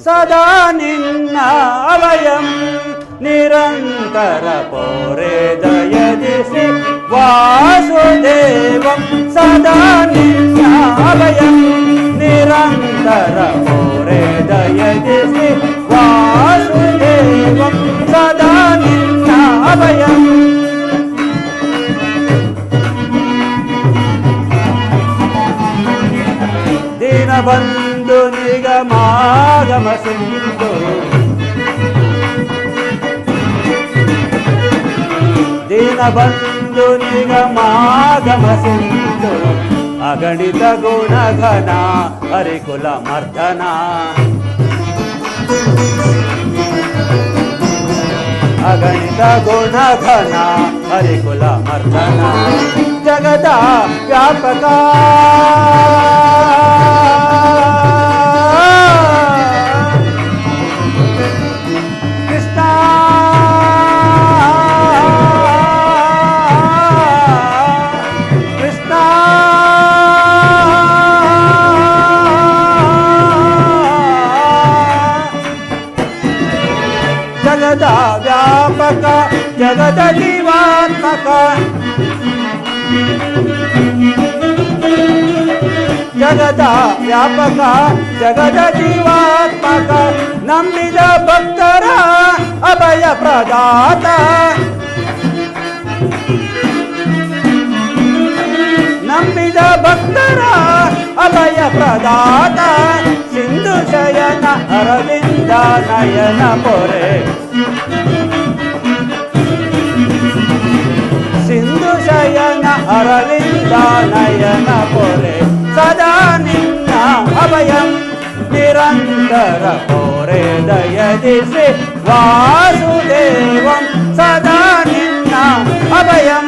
ಸದಾ ನಿನ್ನ ಅಭಯಂ ನಿರಂತರ ಪೋರೆ ದಯದಿಸಿ ವಾಸುದೇವಂ ಸದಾ ನಿನ್ನ ಅಭಯಂ ನಿರಂತರ ಪೋರೆ ದಯದಿಸಿ ವಾಸುದೇವಂ ಸದಾ ನಿನ್ನ ಅಭಯಂ ದೀನಬಂಧು ನಿಗಮಾಗಮ ಸಿಂಧು ದೀನಬಂಧು ನಿಗಮಾಗಮ ಸಿಂಧು ಅಗಣಿತ ಗುಣಘನ ಹರಿಕುಲ ಮರ್ದನ ಅಗಣಿತ ಗುಣಘನ ಹರಿಕುಲ ಮರ್ದನ ಜಗದ ವ್ಯಾಪಕ ಜಗದ ವ್ಯಾಪಕ ಜಗದ ಜೀವಾತ್ಮಕ ಜಗದ ವ್ಯಾಪಕ ಜಗದ ಜೀವಾತ್ಮಕ ನಂಬಿದ ಭಕ್ತರ ಅಭಯ ಪ್ರದಾತ ನಂಬಿದ ಭಕ್ತರ ಅಭಯ ಪ್ರದಾತ ಸಿಂಧು ಶಯನ ಅರವಿಂದ ನಯನ ಪೊರೆ ಸಿಂಧು ಶಯನ ಅರವಿಂದ ನಯನ ಪೊರೆ ಸದಾ ನಿನ್ನ ಅಭಯಂ ನಿರಂತರ ಪೋರೆ ದಯದಿಸಿ ವಾಸುದೇವಂ ಸದಾ ನಿನ್ನ ಅಭಯಂ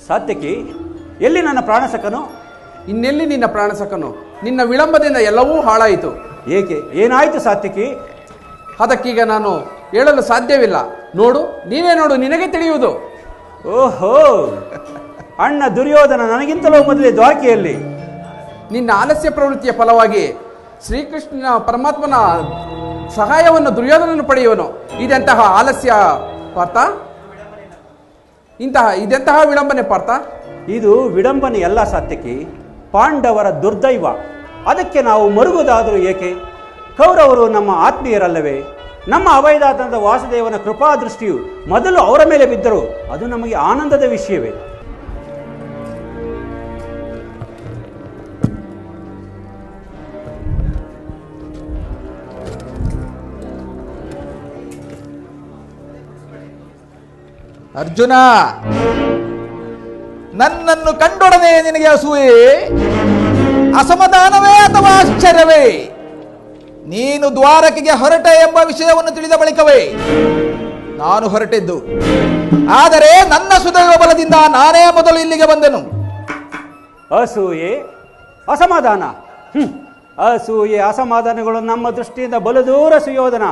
ಸಾತ್ಯಕಿ, ಎಲ್ಲಿ ನನ್ನ ಪ್ರಾಣಸಖನು? ಇನ್ನೆಲ್ಲಿ ನಿನ್ನ ಪ್ರಾಣಸಖನು? ನಿನ್ನ ವಿಳಂಬದಿಂದ ಎಲ್ಲವೂ ಹಾಳಾಯಿತು. ಏಕೆ? ಏನಾಯಿತು ಸಾತ್ಯಕಿ? ಅದಕ್ಕೀಗ ನಾನು ಹೇಳಲು ಸಾಧ್ಯವಿಲ್ಲ. ನೋಡು, ನೀನೇ ನೋಡು, ನಿನಗೆ ತಿಳಿಯುವುದು. ಓಹೋ, ಅಣ್ಣ ದುರ್ಯೋಧನ ನನಗಿಂತಲೂ ಮೊದಲೇ ದ್ವಾರಕೆಯಲ್ಲಿ. ನಿನ್ನ ಆಲಸ್ಯ ಪ್ರವೃತ್ತಿಯ ಫಲವಾಗಿ ಶ್ರೀಕೃಷ್ಣನ ಪರಮಾತ್ಮನ ಸಹಾಯವನ್ನು ದುರ್ಯೋಧನನು ಪಡೆಯುವನು. ಇದೆಂತಹ ಆಲಸ್ಯ ಪಾರ್ಥ? ಇದೆಂತಹ ವಿಡಂಬನೆ ಪಾರ್ಥ? ಇದು ವಿಡಂಬನೆ ಎಲ್ಲ ಸಾತ್ಯಕಿ, ಪಾಂಡವರ ದುರ್ದೈವ. ಅದಕ್ಕೆ ನಾವು ಮರುಗುವುದಾದರೂ ಏಕೆ? ಕೌರವರು ನಮ್ಮ ಆತ್ಮೀಯರಲ್ಲವೇ? ನಮ್ಮ ಅಭಯದಾತನಾದ ವಾಸುದೇವನ ಕೃಪಾದೃಷ್ಟಿಯು ಮೊದಲು ಅವರ ಮೇಲೆ ಬಿದ್ದರು. ಅದು ನಮಗೆ ಆನಂದದ ವಿಷಯವೇ. ಅರ್ಜುನ, ನನ್ನನ್ನು ಕಂಡೊಡನೆ ನಿನಗೆ ಅಸೂಯೆ, ಅಸಮಾಧಾನವೇ ಅಥವಾ ಆಶ್ಚರ್ಯವೇ? ನೀನು ದ್ವಾರಕೆಗೆ ಹೊರಟೆ ಎಂಬ ವಿಷಯವನ್ನು ತಿಳಿದ ಬಳಿಕವೇ ನಾನು ಹೊರಟಿದ್ದು. ಆದರೆ ನನ್ನ ಸುದೈವ ಬಲದಿಂದ ನಾನೇ ಮೊದಲು ಇಲ್ಲಿಗೆ ಬಂದೆನು. ಅಸೂಯೆ, ಅಸಮಾಧಾನ, ಅಸೂಯೆ ಅಸಮಾಧಾನಗಳು ನಮ್ಮ ದೃಷ್ಟಿಯಿಂದ ಬಲದೂರ ಸುಯೋಧನ.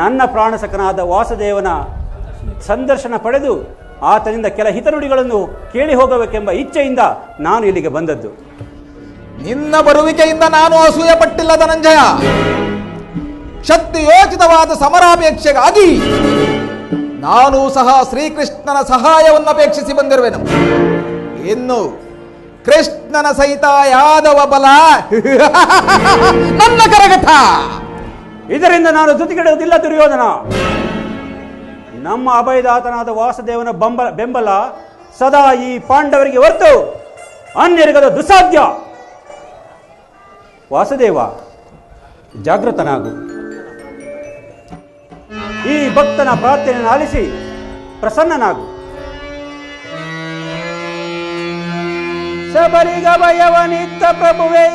ನನ್ನ ಪ್ರಾಣಸಖನಾದ ವಾಸುದೇವನ ಸಂದರ್ಶನ ಪಡೆದು ಆತನಿಂದ ಕೆಲ ಹಿತನುಡಿಗಳನ್ನು ಕೇಳಿ ಹೋಗಬೇಕೆಂಬ ಇಚ್ಛೆಯಿಂದ ನಾನು ಇಲ್ಲಿಗೆ ಬಂದದ್ದು. ನಿನ್ನ ಬರುವಿಕೆಯಿಂದ ನಾನು ಅಸೂಯೆ ಪಟ್ಟಿಲ್ಲ ಧನಂಜಯ. ಶಕ್ತಿಯೋಚಿತವಾದ ಸಮರಾಪೇಕ್ಷೆಗಾಗಿ ನಾನು ಸಹ ಶ್ರೀಕೃಷ್ಣನ ಸಹಾಯವನ್ನು ಅಪೇಕ್ಷಿಸಿ ಬಂದಿರುವೆನು. ಇನ್ನು ಕೃಷ್ಣನ ಸಹಿತ ಯಾದವ ಬಲ ನನ್ನ ಕರಗತ. ಇದರಿಂದ ನಾನು ಧೃತಿಗೆಡುವುದಿಲ್ಲ ದುರ್ಯೋಧನ. ನಮ್ಮ ಅಭಯದಾತನಾದ ವಾಸುದೇವನ ಬೆಂಬಲ ಸದಾ ಈ ಪಾಂಡವರಿಗೆ ಹೊರತು ಅನ್ಯರಿಗದು ದುಸ್ಸಾಧ್ಯ. ವಾಸುದೇವ, ಜಾಗೃತನಾಗು. ಈ ಭಕ್ತನ ಪ್ರಾರ್ಥನೆಯನ್ನು ಆಲಿಸಿ ಪ್ರಸನ್ನನಾಗು. ಶಬರಿಗ ಭಯವನಿತ್ತ ಪ್ರಭುವೇ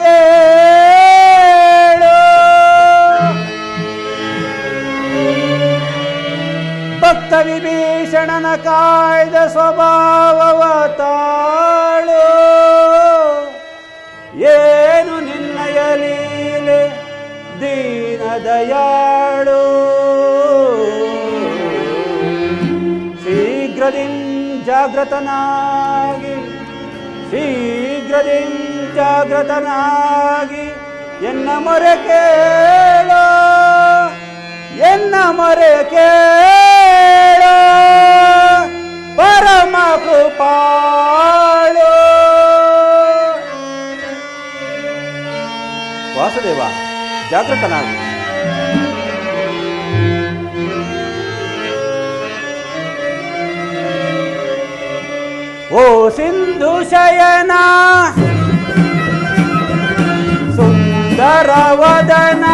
ಭಕ್ತ ವಿಭೀಷಣನ ಕಾಯ್ದ ಸ್ವಭಾವವ ತಾಳು. ಏನು ನಿನ್ನಯ ಲೀಲೆ ದೀನ ದಯಾಳು. ಶೀಘ್ರದಿಂದ ಜಾಗೃತನಾಗಿ ಎಚ್ಚರದಿ ಜಾಗೃತನಾಗಿ ಎನ್ನ ಮೊರೆ ಕೇಳೋ, ಎನ್ನ ಮೊರೆ ಕೇಳೋ ಪರಮ ಕೃಪಾಳು. ವಾಸುದೇವ, ಜಾಗೃತನಾಗಿ. ಓ ಸಿಂಧು ಶಯನ ಸುಂದರ ವದನ,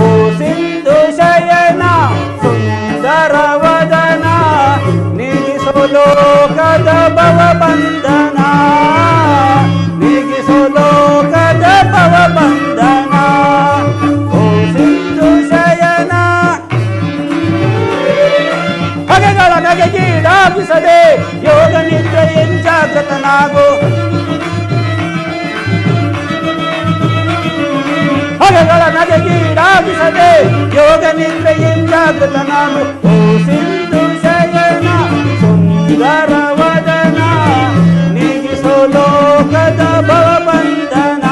ಓ ಸಿಂಧು ಶಯನ ಸುಂದರ ವದನ, ನೀಗಿಸೋ ಲೋಕದ ಭವ ಬಂಧನ, ನೀಗಿಸೋ ಲೋಕದ ಭವ ಬಂಧನ. ಓ ಸಿಂಧು ಶಯನ ಹಗೆಗಳ ನಗೆಗೀಡಾಗಿಸದೆ ಯೋಗ ನಿದ್ರೆಯನ್ನು ಜಾಗೃತನಾಗು, ಹಗೆಗಳ ನಗೆಗೀಡಾಗಿಸದೆ ಯೋಗ ನಿದ್ರೆಯನ್ನು ಜಾಗೃತನಾಗು. ಓ ಸಿಂಧು ಶಯನ ಸುಂದರ ವದನ, ನೀಗಿಸೋ ಲೋಕದ ಭವ ಬಂಧನ,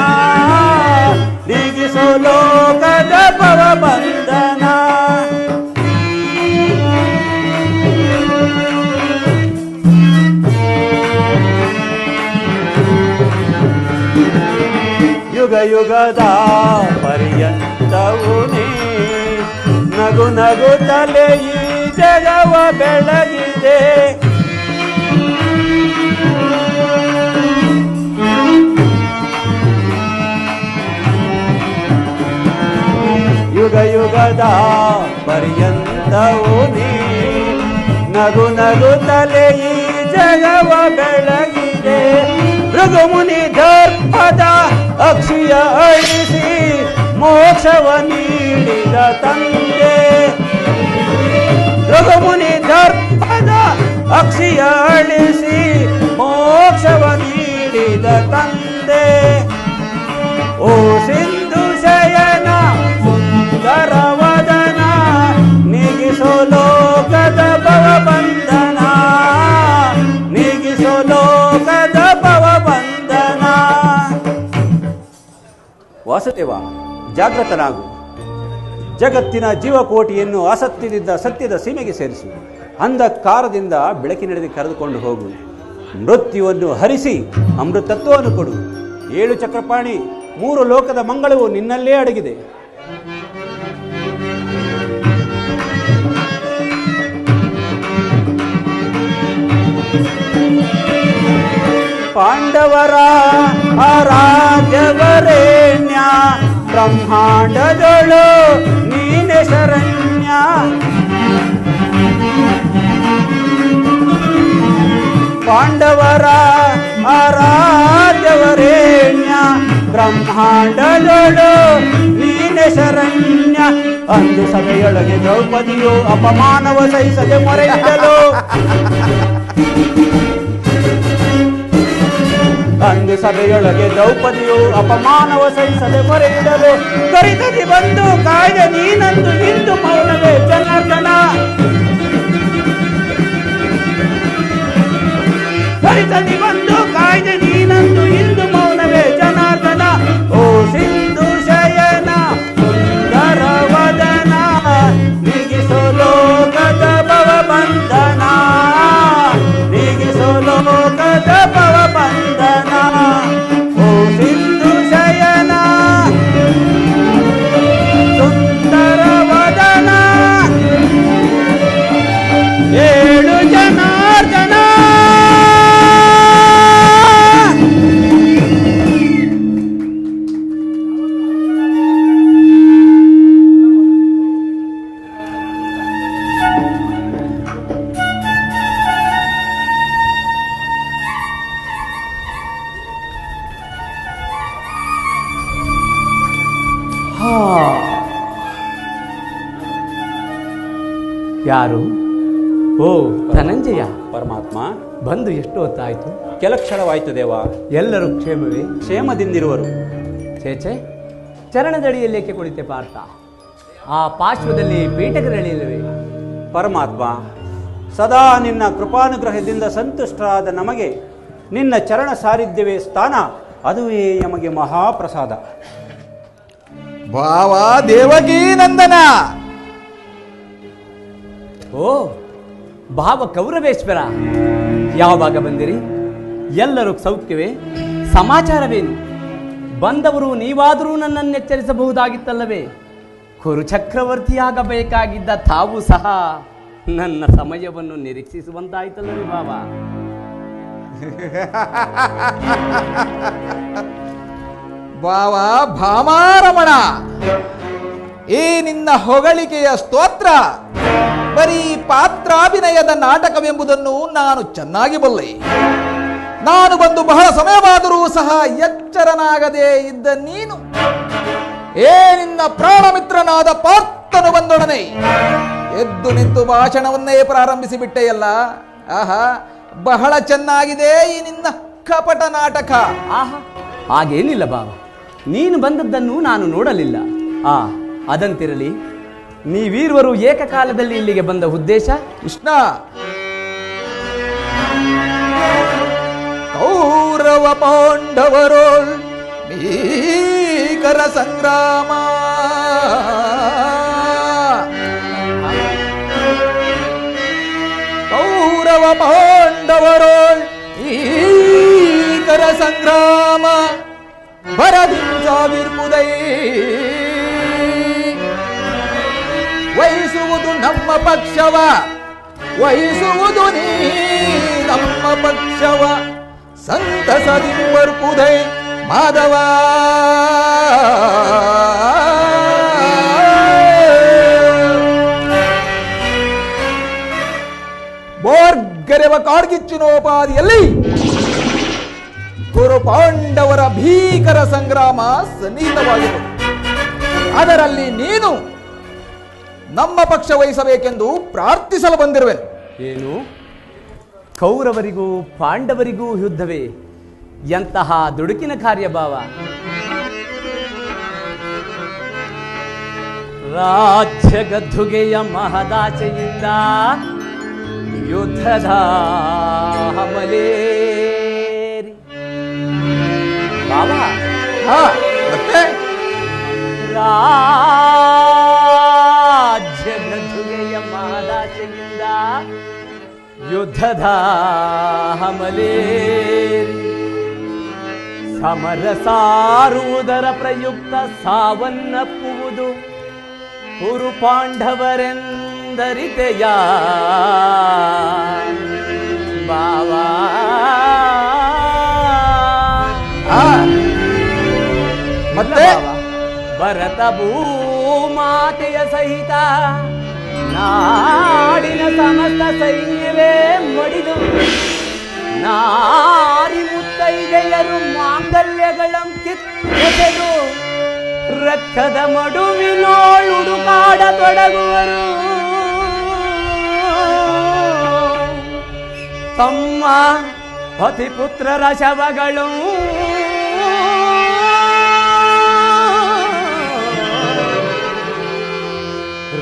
ನೀಗಿಸೋ ಲೋಕದ ಭವ ಬಂಧನ. ಯುಗ ಯುಗದ ಪರ್ಯಂತವು ನೀ ನಗು ನಗುತ್ತಲೇ ಈ ಜಗವ ಬೆಳಗಿದೆ. ಯುಗ ಯುಗದ ಪರ್ಯಂತವು ನೀ ನಗು ನಗುತ್ತಲೇ ಈ ಜಗವ ಬೆಳಗಿದೆ. ಭೃಗುಮುನಿ ದರ್ಪದ ಅಕ್ಷಿಯ ಅಳಿಸಿ ಮೋಕ್ಷವ ನೀಡಿದ ತಂದೆ, ಭೃಗುಮುನಿ ದರ್ಪದ ಅಕ್ಷಿಯ ಅಳಿಸಿ ಮೋಕ್ಷವ ನೀಡಿದ ತಂದೆ. ಓ ಸಿಂಧು ಶಯನ ಸುಂದರ ವದನ, ನೀಗಿಸೋ ಲೋಕದ ಭವ ಬಂಧನ, ನೀಗಿಸೋ ಲೋಕದ ಭವ ಬಂಧನ. ವಾಸುದೇವ, ಜಾಗೃತನಾಗು. ಜಗತ್ತಿನ ಜೀವಕೋಟಿಯನ್ನು ಆಸಕ್ತಿಯಿಂದ ಸತ್ಯದ ಸೀಮೆಗೆ ಸೇರಿಸು. ಅಂಧಕಾರದಿಂದ ಬೆಳಕಿನೆಡೆಗೆ ಕರೆದುಕೊಂಡು ಹೋಗು. ಮೃತ್ಯುವನ್ನು ಹರಿಸಿ ಅಮೃತತ್ವವನ್ನು ಕೊಡು. 7 ಚಕ್ರಪಾಣಿ 3 ಲೋಕದ ಮಂಗಳವು ನಿನ್ನಲ್ಲೇ ಅಡಗಿದೆ. ಪಾಂಡವರ ಆರಾಧ್ಯವರೇಣ್ಯ, ಬ್ರಹ್ಮಾಂಡದೊಳು ನೀನೆ ಶರಣ್ಯ. ಪಾಂಡವರ ಆರಾಧ್ಯವರೇಣ್ಯ, ಬ್ರಹ್ಮಾಂಡದೊಳು ನೀನೆ ಶರಣ್ಯ. ಅಂದು ಸಭೆಯೊಳಗೆ ದ್ರೌಪದಿಯು ಅಪಮಾನವ ಸಹಿಸದೆ ಮೊರೆಯಿಡಲು, ಅಂದು ಸಭೆಯೊಳಗೆ ದ್ರೌಪದಿಯು ಅಪಮಾನವ ಸಹಿಸದೆ ಮೊರೆಯಿಡಲು, ಕರಿತದಿ ಬಂದು ಕಾಯ್ದೆ ನೀನಂದು ಇಂದು ಮೌನವೇ ಜನಾರ್ದನ, ಕರಿತದಿ ಬಂದು ಕಾಯ್ದೆ ನೀನಂದು ಇಂದು ಮೌನವೇ ಜನಾರ್ದನ. ಓ ಸಿಂಧು ಶಯನ ಸುಂದರ ವದನ, ನೀಗಿಸೋ ಲೋಕದ ಭವ ಬಂಧನ, ನೀಗಿಸೋ ಲೋಕದ ಭವ ಬಂಧನ. ಓ ಸಿಂಧು ಶಯನ ಸುಂದರ ವದನ, 7 ಜನಾರ್ದನ. ಯಾರು? ಓ ಧನಂಜಯ, ಪರಮಾತ್ಮ, ಬಂದು ಎಷ್ಟು ಹೊತ್ತಾಯಿತು? ಕೆಲ ಕ್ಷಣವಾಯಿತು ದೇವ. ಎಲ್ಲರೂ ಕ್ಷೇಮವೇ? ಕ್ಷೇಮದಿಂದಿರುವರು. ಚೇಚೆ, ಚರಣದಡಿಯಲ್ಲೇಕೆ ಕುಳಿತೆ ಪಾರ್ಥ? ಆ ಪಾರ್ಶ್ವದಲ್ಲಿ ಪೀಠಕರಳಿಲ್ಲವೇ? ಪರಮಾತ್ಮ, ಸದಾ ನಿನ್ನ ಕೃಪಾನುಗ್ರಹದಿಂದ ಸಂತುಷ್ಟರಾದ ನಮಗೆ ನಿನ್ನ ಚರಣ ಸಾರಿಧ್ಯವೇ ಸ್ಥಾನ, ಅದುವೇ ನಮಗೆ ಮಹಾಪ್ರಸಾದ. ಭಾವ ದೇವಕೀ ನಂದನ. ಓ ಭಾವ ಕೌರವೇಶ್ವರ, ಯಾವಾಗ ಬಂದಿರಿ? ಎಲ್ಲರೂ ಸೌಖ್ಯವೇ? ಸಮಾಚಾರವೇನು? ಬಂದವರು ನೀವಾದರೂ ನನ್ನನ್ನು ಎಚ್ಚರಿಸಬಹುದಾಗಿತ್ತಲ್ಲವೇ? ಕುರುಚಕ್ರವರ್ತಿಯಾಗಬೇಕಾಗಿದ್ದ ತಾವು ಸಹ ನನ್ನ ಸಮಯವನ್ನು ನಿರೀಕ್ಷಿಸುವಂತಾಯ್ತಲ್ಲವೇ ಭಾವ? ಭಾವ ಭಾಮಾರಮಣ, ಈ ನಿನ್ನ ಹೊಗಳಿಕೆಯ ಸ್ತೋತ್ರ ಬರೀ ಪಾತ್ರಾಭಿನಯದ ನಾಟಕವೆಂಬುದನ್ನು ನಾನು ಚೆನ್ನಾಗಿ ಬಲ್ಲೆ. ನಾನು ಬಂದು ಬಹಳ ಸಮಯವಾದರೂ ಸಹ ಎಚ್ಚರನಾಗದೇ ಇದ್ದ ನೀನು ನಿನ್ನ ಪ್ರಾಣಮಿತ್ರನಾದ ಪಾರ್ಥನು ಬಂದೊಡನೆ ಎದ್ದು ನಿಂತು ಭಾಷಣವನ್ನೇ ಪ್ರಾರಂಭಿಸಿ ಬಿಟ್ಟೆಯಲ್ಲ. ಆಹಾ, ಬಹಳ ಚೆನ್ನಾಗಿದೆ ಈ ನಿನ್ನ ಕಪಟ ನಾಟಕ. ಆಹಾ, ಹಾಗೇನಿಲ್ಲ ಭಾವ, ನೀನು ಬಂದದ್ದನ್ನು ನಾನು ನೋಡಲಿಲ್ಲ. ಅದಂತಿರಲಿ, ನೀವೀರ್ವರು ಏಕಕಾಲದಲ್ಲಿ ಇಲ್ಲಿಗೆ ಬಂದ ಉದ್ದೇಶ? ಕೃಷ್ಣ, ಕೌರವ ಪಾಂಡವರೋಳ್ ಭೀಕರ ಸಂಗ್ರಾಮ. ಕೌರವ ಪಾಂಡವರೋಳ್ ಭೀಕರ ಸಂಗ್ರಾಮ ಭರದಿಂಸಾವಿರ್ಪುದೈ ವಹಿಸುವುದು ನಮ್ಮ ಪಕ್ಷವ, ವಹಿಸುವುದು ನೀ ನಮ್ಮ ಪಕ್ಷವ, ಸಂತಸದಿಂಬರ್ಪುದೈ ಮಾಧವ. ಬೋರ್ಗರೆವ ಕಾಡ್ಗಿಚ್ಚಿನೋಪಾದಿಯಲ್ಲಿ ಕುರು ಪಾಂಡವರ ಭೀಕರ ಸಂಗ್ರಾಮ ಸನ್ನಿಹಿತವಾಗಿದೆ. ಅದರಲ್ಲಿ ನೀನು ನಮ್ಮ ಪಕ್ಷ ವಹಿಸಬೇಕೆಂದು ಪ್ರಾರ್ಥಿಸಲು ಬಂದಿರುವೆನು. ಏನು? ಕೌರವರಿಗೂ ಪಾಂಡವರಿಗೂ ಯುದ್ಧವೇ? ಎಂತಹ ದುಡುಕಿನ ಕಾರ್ಯ ಭಾವ! ರಾಜ್ಯ ಗದ್ದುಗೆಯ ಮಹದಾಚೆಯಿಂದ ಯುದ್ಧದ ಹಮಲೇರಿ ಭಾವ. ಮತ್ತೆ ರಾಜ್ಯ ಗದ್ದುಗೆಯ ಮಹದಾಚೆಯಿಂದ ಯುದ್ಧದ ಹಮಲೇರಿ ಸಮರ ಸಾರುವುದರ ಪ್ರಯುಕ್ತ ಸಾವನ್ನಪ್ಪುವುದು ಕುರು ಪಾಂಡವರೆಂದರಿತೆಯ ಬಾವಾ. ಮತ್ತೆ ಭರತ ಭೂಮಾತೆಯ ಸಹಿತ ನಾಡಿನ ಸಮಸ್ತ ಸೈನ್ಯವೇ ಮಡಿದು ನಾರಿ ಮುತ್ತೈದೆಯರು ಮಾಂಗಲ್ಯಗಳಂ ಕಿತ್ತೆಸೆದು ರಕ್ತದ ಮಡುವಿನೋಳುಡುಕಾಡ ತೊಡಗುವರು. ತಮ್ಮ ಪತಿಪುತ್ರರ ಶವಗಳು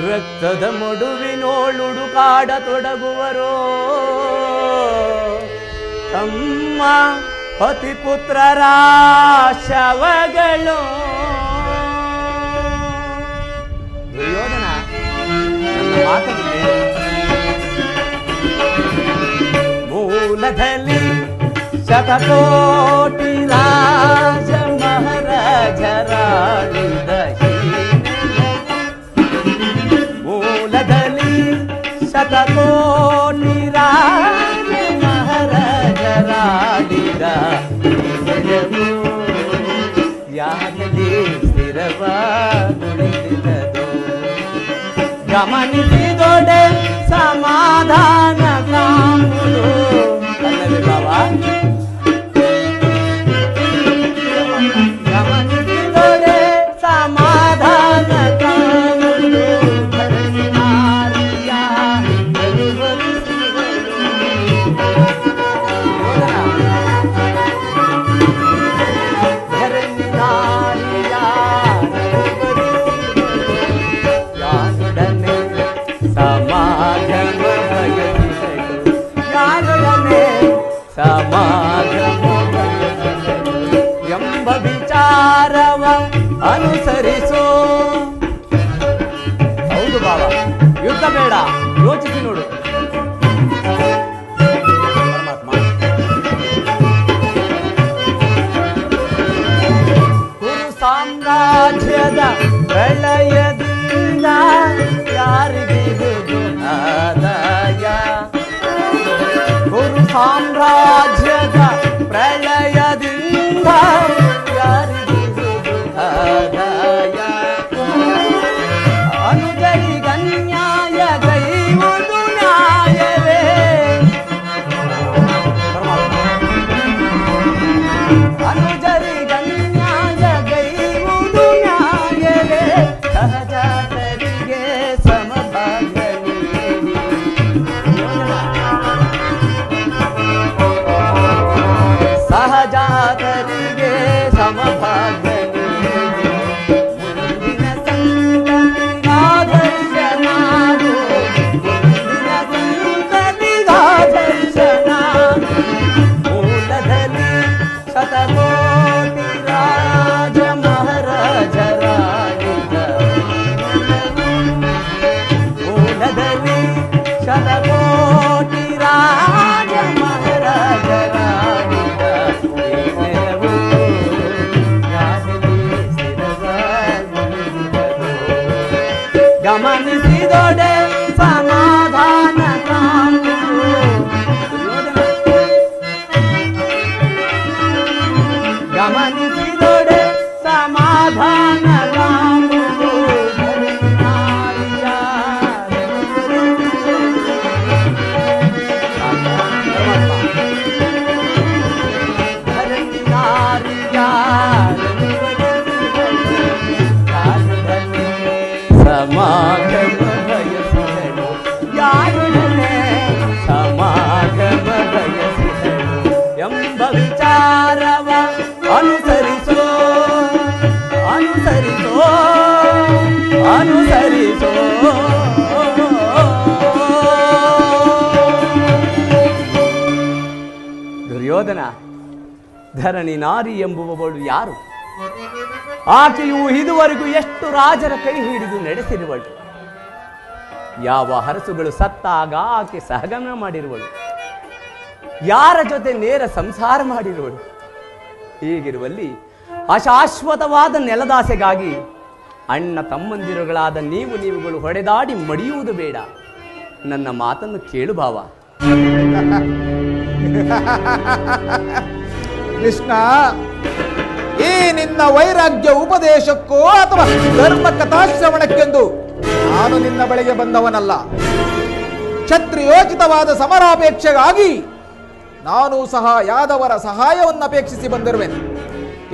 ರಕ್ತದ ಮಡುವಿನೋಳುಡುಕಾಡ ತೊಡಗುವರೋ. ತಮ್ಮ ಪತಿಪುತ್ರರ ಶವಗಳು. ದುರ್ಯೋಧನ, ನನ್ನ ಮಾತನ್ನು ಕೇಳು. ಮೂಲದಲ್ಲಿ ಶತಕೋಟಿ ರಾಜ ಮಹಾರಾಜರಾಳಿದ ಮೂಲದಲ್ಲಿ ಶತಕೋಟಿ ರಾಜ ಮಹಾರಾಜರಾಳಿದ ಯಾರಲ್ಲಿ ಸ್ಥಿರವಾಗುಳಿದಿಲ್ಲದು ಗಮನಿಸಿದೊಡೆ ಸಮಾಧಾನ ಕಾಣುವುದು ಅಲ್ಲವೇ ಬಾಬಾ? ಗಮನಿಸಿದೊಡೆ ಸಮಾಧಾನ ಕಾಣುವುದು ಧರ್ಮಾರಿಯ ಸಮಾಗಮ ಸಾಮ್ರಾಜ್ಯದ ಪ್ರಳಯದಿಂದ ಯಾರಿಗಿರುವುದು ಆದಾಯ? ಅನುಜರಿಗನ್ಯಾಯ ಗೈಯುವುದು ನ್ಯಾಯವೇ? ಅನುಜರಿಗನ್ಯಾಯ ಗೈಯುವುದು ನ್ಯಾಯವೇ? ಸಹಜಾತರಿಗೆ ಸಮಭಾಗ್ಯ ಸಹಜಾತರಿಗೆ ಸಮಭಾಗ್ಯ ಮುಂದಿನ ಸಂತತಿಗಾದರ್ಶನಾಗು, ಮುಂದಿನ ಸಂತತಿಗಾದರ್ಶನಾಗು. ಮೂಲದಲ್ಲಿ ಶತಕೋಟಿ ರಾಜ ಮಹಾರಾಜರಾಗಿದ್ದ, ಮೂಲದಲ್ಲಿ ಶತಕೋಟಿ ರಾಜ ಮಹಾರಾಜರಾಗಿದ್ದ ಗಮನಿಸಿದೊಡೆ ಸಮಾಧಾನ ಕಾಣುವುದು. ಗಮನಿಸಿದೊಡೆ ಸಮಾಧಾನ ಕಾಣುವುದು. ಸಮಾಗಮ ಬಯಸಿದಳು ಯಾರೊಡನೆ ಸಮಾಗಮ ಬಯಸಿದಳು ಎಂಬ ವಿಚಾರವ ಅನುಸರಿಸೋ ಅನುಸರಿಸೋ ಅನುಸರಿಸೋ. ದುರ್ಯೋಧನ, ಧರಣಿ ನಾರಿ ಎಂಬುವವಳು ಯಾರು? ಆಕೆಯು ಇದುವರೆಗೂ ಎಷ್ಟು ರಾಜರ ಕೈ ಹಿಡಿದು ನಡೆಸಿರುವಳು. ಯಾವ ಹರಸುಗಳು ಸತ್ತಾಗ ಆಕೆ ಸಹಗಮನ ಮಾಡಿರುವಳು, ಯಾರ ಜೊತೆ ನೇರ ಸಂಸಾರ ಮಾಡಿರುವಳು. ಹೀಗಿರುವಲ್ಲಿ ಅಶಾಶ್ವತವಾದ ನೆಲದಾಸೆಗಾಗಿ ಅಣ್ಣ ತಮ್ಮಂದಿರುಗಳಾದ ನೀವುಗಳು ಹೊಡೆದಾಡಿ ಮಡಿಯುವುದು ಬೇಡ. ನನ್ನ ಮಾತನ್ನು ಕೇಳು ಭಾವ. ಕೃಷ್ಣ, ಈ ನಿನ್ನ ವೈರಾಗ್ಯ ಉಪದೇಶಕ್ಕೋ ಅಥವಾ ಧರ್ಮ ಕಥಾಶ್ರವಣಕ್ಕೆಂದು ನಾನು ನಿನ್ನ ಬಳಿಗೆ ಬಂದವನಲ್ಲ. ಕ್ಷತ್ರಿಯೋಚಿತವಾದ ಸಮರಾಪೇಕ್ಷೆಗಾಗಿ ನಾನು ಸಹ ಯಾದವರ ಸಹಾಯವನ್ನು ಅಪೇಕ್ಷಿಸಿ ಬಂದಿರುವೆನು.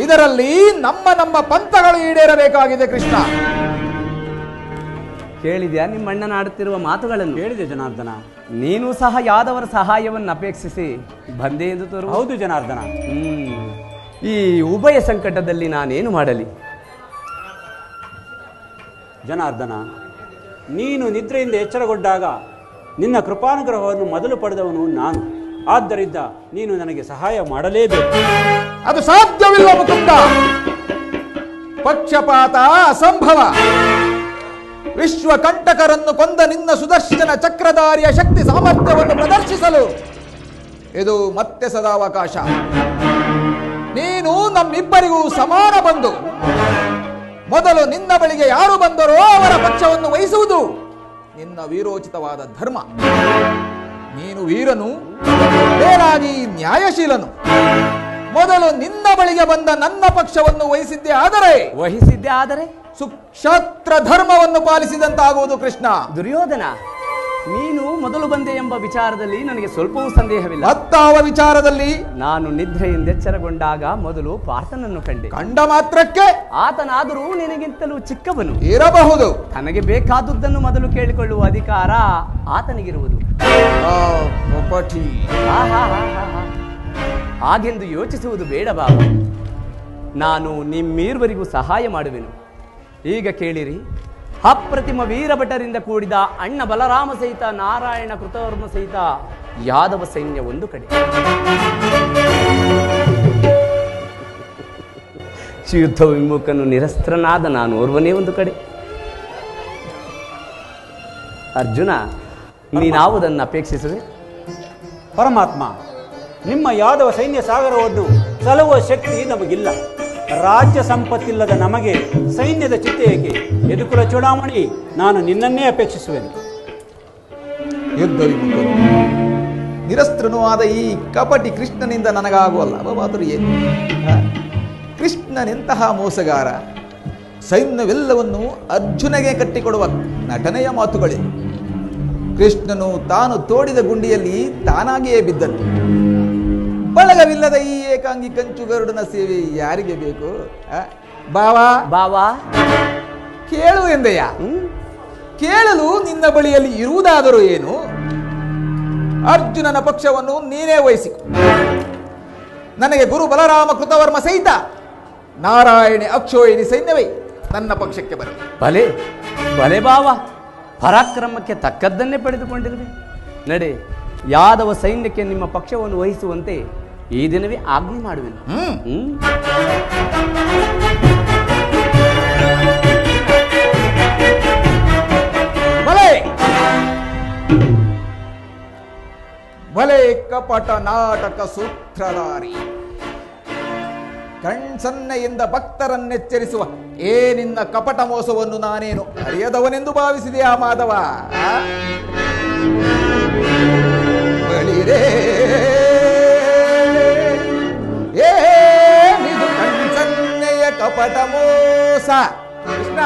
ಇದರಲ್ಲಿ ನಮ್ಮ ಪಂಥಗಳು ಈಡೇರಬೇಕಾಗಿದೆ. ಕೃಷ್ಣ, ಕೇಳಿದ್ಯಾ ನಿಮ್ಮಣ್ಣನ ಆಡುತ್ತಿರುವ ಮಾತುಗಳನ್ನು? ಹೇಳಿದೆ ಜನಾರ್ದನ. ನೀನು ಸಹ ಯಾದವರ ಸಹಾಯವನ್ನು ಅಪೇಕ್ಷಿಸಿ ಬಂದೆ ಎಂದು ತೋರು. ಹೌದು ಜನಾರ್ದನ. ಈ ಉಭಯ ಸಂಕಟದಲ್ಲಿ ನಾನೇನು ಮಾಡಲಿ? ಜನಾರ್ದನ, ನೀನು ನಿದ್ರೆಯಿಂದ ಎಚ್ಚರಗೊಂಡಾಗ ನಿನ್ನ ಕೃಪಾನುಗ್ರಹವನ್ನು ಮೊದಲು ಪಡೆದವನು ನಾನು. ಆದ್ದರಿಂದ ನೀನು ನನಗೆ ಸಹಾಯ ಮಾಡಲೇಬೇಕು. ಅದು ಸಾಧ್ಯವಿಲ್ಲ ಮುಕುಂದ. ಪಕ್ಷಪಾತ ಅಸಂಭವ. ವಿಶ್ವಕಂಟಕರನ್ನು ಕೊಂದ ನಿನ್ನ ಸುದರ್ಶನ ಚಕ್ರಧಾರಿಯ ಶಕ್ತಿ ಸಾಮರ್ಥ್ಯವನ್ನು ಪ್ರದರ್ಶಿಸಲು ಇದು ಮತ್ತೆ ಸದಾವಕಾಶ. ನೀನು ನಮ್ಮಿಬ್ಬರಿಗೂ ಸಮಾನ ಬಂಧು. ಮೊದಲು ನಿನ್ನ ಬಳಿಗೆ ಯಾರು ಬಂದರೋ ಅವರ ಪಕ್ಷವನ್ನು ವಹಿಸುವುದು ನಿನ್ನ ವೀರೋಚಿತವಾದ ಧರ್ಮ. ನೀನು ವೀರನು, ಬೇರಾಗಿ ನ್ಯಾಯಶೀಲನು. ಮೊದಲು ನಿನ್ನ ಬಳಿಗೆ ಬಂದ ನನ್ನ ಪಕ್ಷವನ್ನು ವಹಿಸಿದ್ದೇ ಆದರೆ ಸುಕ್ಷತ್ರ ಧರ್ಮವನ್ನು ಪಾಲಿಸಿದಂತಾಗುವುದು. ಕೃಷ್ಣ, ದುರ್ಯೋಧನ, ನೀನು ಮೊದಲು ಬಂದೆ ಎಂಬ ವಿಚಾರದಲ್ಲಿ ನನಗೆ ಸ್ವಲ್ಪವೂ ಸಂದೇಹವಿಲ್ಲ. ಮತ್ತಾವ ವಿಚಾರದಲ್ಲಿ? ನಾನು ನಿದ್ರೆಯಿಂದ ಎಚ್ಚರಗೊಂಡಾಗ ಮೊದಲು ಪಾರ್ಥನನ್ನು ಕಂಡ ಮಾತ್ರಕ್ಕೆ ಆತನಾದರೂ ನಿನಗಿಂತಲೂ ಚಿಕ್ಕವನು ಇರಬಹುದು. ತನಗೆ ಬೇಕಾದುದನ್ನು ಮೊದಲು ಕೇಳಿಕೊಳ್ಳುವ ಅಧಿಕಾರ ಆತನಿಗಿರುವುದು. ಹಾಗೆಂದು ಯೋಚಿಸುವುದು ಬೇಡ ಬಾಬು. ನಾನು ನಿಮ್ಮಿರುವರಿಗೂ ಸಹಾಯ ಮಾಡುವೆನು. ಈಗ ಕೇಳಿರಿ. ಅಪ್ರತಿಮ ವೀರಭಟರಿಂದ ಕೂಡಿದ ಅಣ್ಣ ಬಲರಾಮ ಸಹಿತ ನಾರಾಯಣ ಕೃತವರ್ಮ ಸಹಿತ ಯಾದವ ಸೈನ್ಯ ಒಂದು ಕಡೆ, ಯುದ್ಧ ವಿಮುಖನು ನಿರಸ್ತ್ರನಾದ ನಾನು ಓರ್ವನೇ ಒಂದು ಕಡೆ. ಅರ್ಜುನ, ನೀನಾವುದನ್ನು ಅಪೇಕ್ಷಿಸುವೆ? ಪರಮಾತ್ಮ, ನಿಮ್ಮ ಯಾದವ ಸೈನ್ಯ ಸಾಗರವನ್ನು ಸಲುವ ಶಕ್ತಿ ನಮಗಿಲ್ಲ. ರಾಜ್ಯ ಸಂಪತ್ತಿಲ್ಲದ ನಮಗೆ ಸೈನ್ಯದ ಚಿಂತೆ ಏಕೆ? ಯದುಕುಲ ಚೂಡಾಮಣಿ, ನಾನು ನಿನ್ನನ್ನೇ ಅಪೇಕ್ಷಿಸುವೆನು. ಯುದ್ಧ ವಿಮುಖನು ನಿರಸ್ತ್ರನೂ ಆದ ಈ ಕಪಟಿ ಕೃಷ್ಣನಿಂದ ನನಗಾಗುವಲ್ಲ ಬಾಬಾದರು ಏನು? ಕೃಷ್ಣನೆಂತಹ ಮೋಸಗಾರ! ಸೈನ್ಯವೆಲ್ಲವನ್ನು ಅರ್ಜುನಗೆ ಕಟ್ಟಿಕೊಡುವ ನಟನೆಯ ಮಾತುಗಳೇ. ಕೃಷ್ಣನು ತಾನು ತೋಡಿದ ಗುಂಡಿಯಲ್ಲಿ ತಾನಾಗಿಯೇ ಬಿದ್ದನು. ಬಳಗವಿಲ್ಲದ ಈ ಏಕಾಂಗಿ ಕಂಚು ಗರುಡನ ಸೇವೆ ಯಾರಿಗೆ ಬೇಕು? ಬಾವಾ ಬಾವಾ ಕೇಳು ಎಂದೆಯ. ಕೇಳಲು ನಿನ್ನ ಬಳಿಯಲ್ಲಿ ಇರುವುದಾದರೂ ಏನು? ಅರ್ಜುನನ ಪಕ್ಷವನ್ನು ನೀನೇ ವಹಿಸಿಕೊ. ನನಗೆ ಗುರು ಬಲರಾಮ ಕೃತವರ್ಮ ಸಹಿತ ನಾರಾಯಣಿ ಅಕ್ಷೋಹಿಣಿ ಸೈನ್ಯವೇ ನನ್ನ ಪಕ್ಷಕ್ಕೆ ಬರಲಿ. ಬಲೆ ಬಲೆ ಬಾವ, ಪರಾಕ್ರಮಕ್ಕೆ ತಕ್ಕದ್ದನ್ನೇ ಪಡೆದುಕೊಂಡಿರುವೆ. ನಡೆ, ಯಾದವ ಸೈನ್ಯಕ್ಕೆ ನಿಮ್ಮ ಪಕ್ಷವನ್ನು ವಹಿಸುವಂತೆ ಈ ದಿನವೇ ಆಜ್ಞೆ ಮಾಡುವೆನು. ಬಲೆ ಬಲೆ ಕಪಟ ನಾಟಕ ಸೂತ್ರಧಾರಿ, ಕಣ್ಸನ್ನೆಯಿಂದ ಭಕ್ತರನ್ನೆಚ್ಚರಿಸುವ ಏ ನಿನ್ನ ಕಪಟ ಮೋಸವನ್ನು ನಾನೇನು ಅರಿಯದವನೆಂದು ಭಾವಿಸಿದೆಯಾ ಮಾಧವ? ಬಳಿರೇ ಏನಿದು ಕಣ್ಸನ್ನೆಯ ಕಪಟ ಮೋಸ? ಕೃಷ್ಣ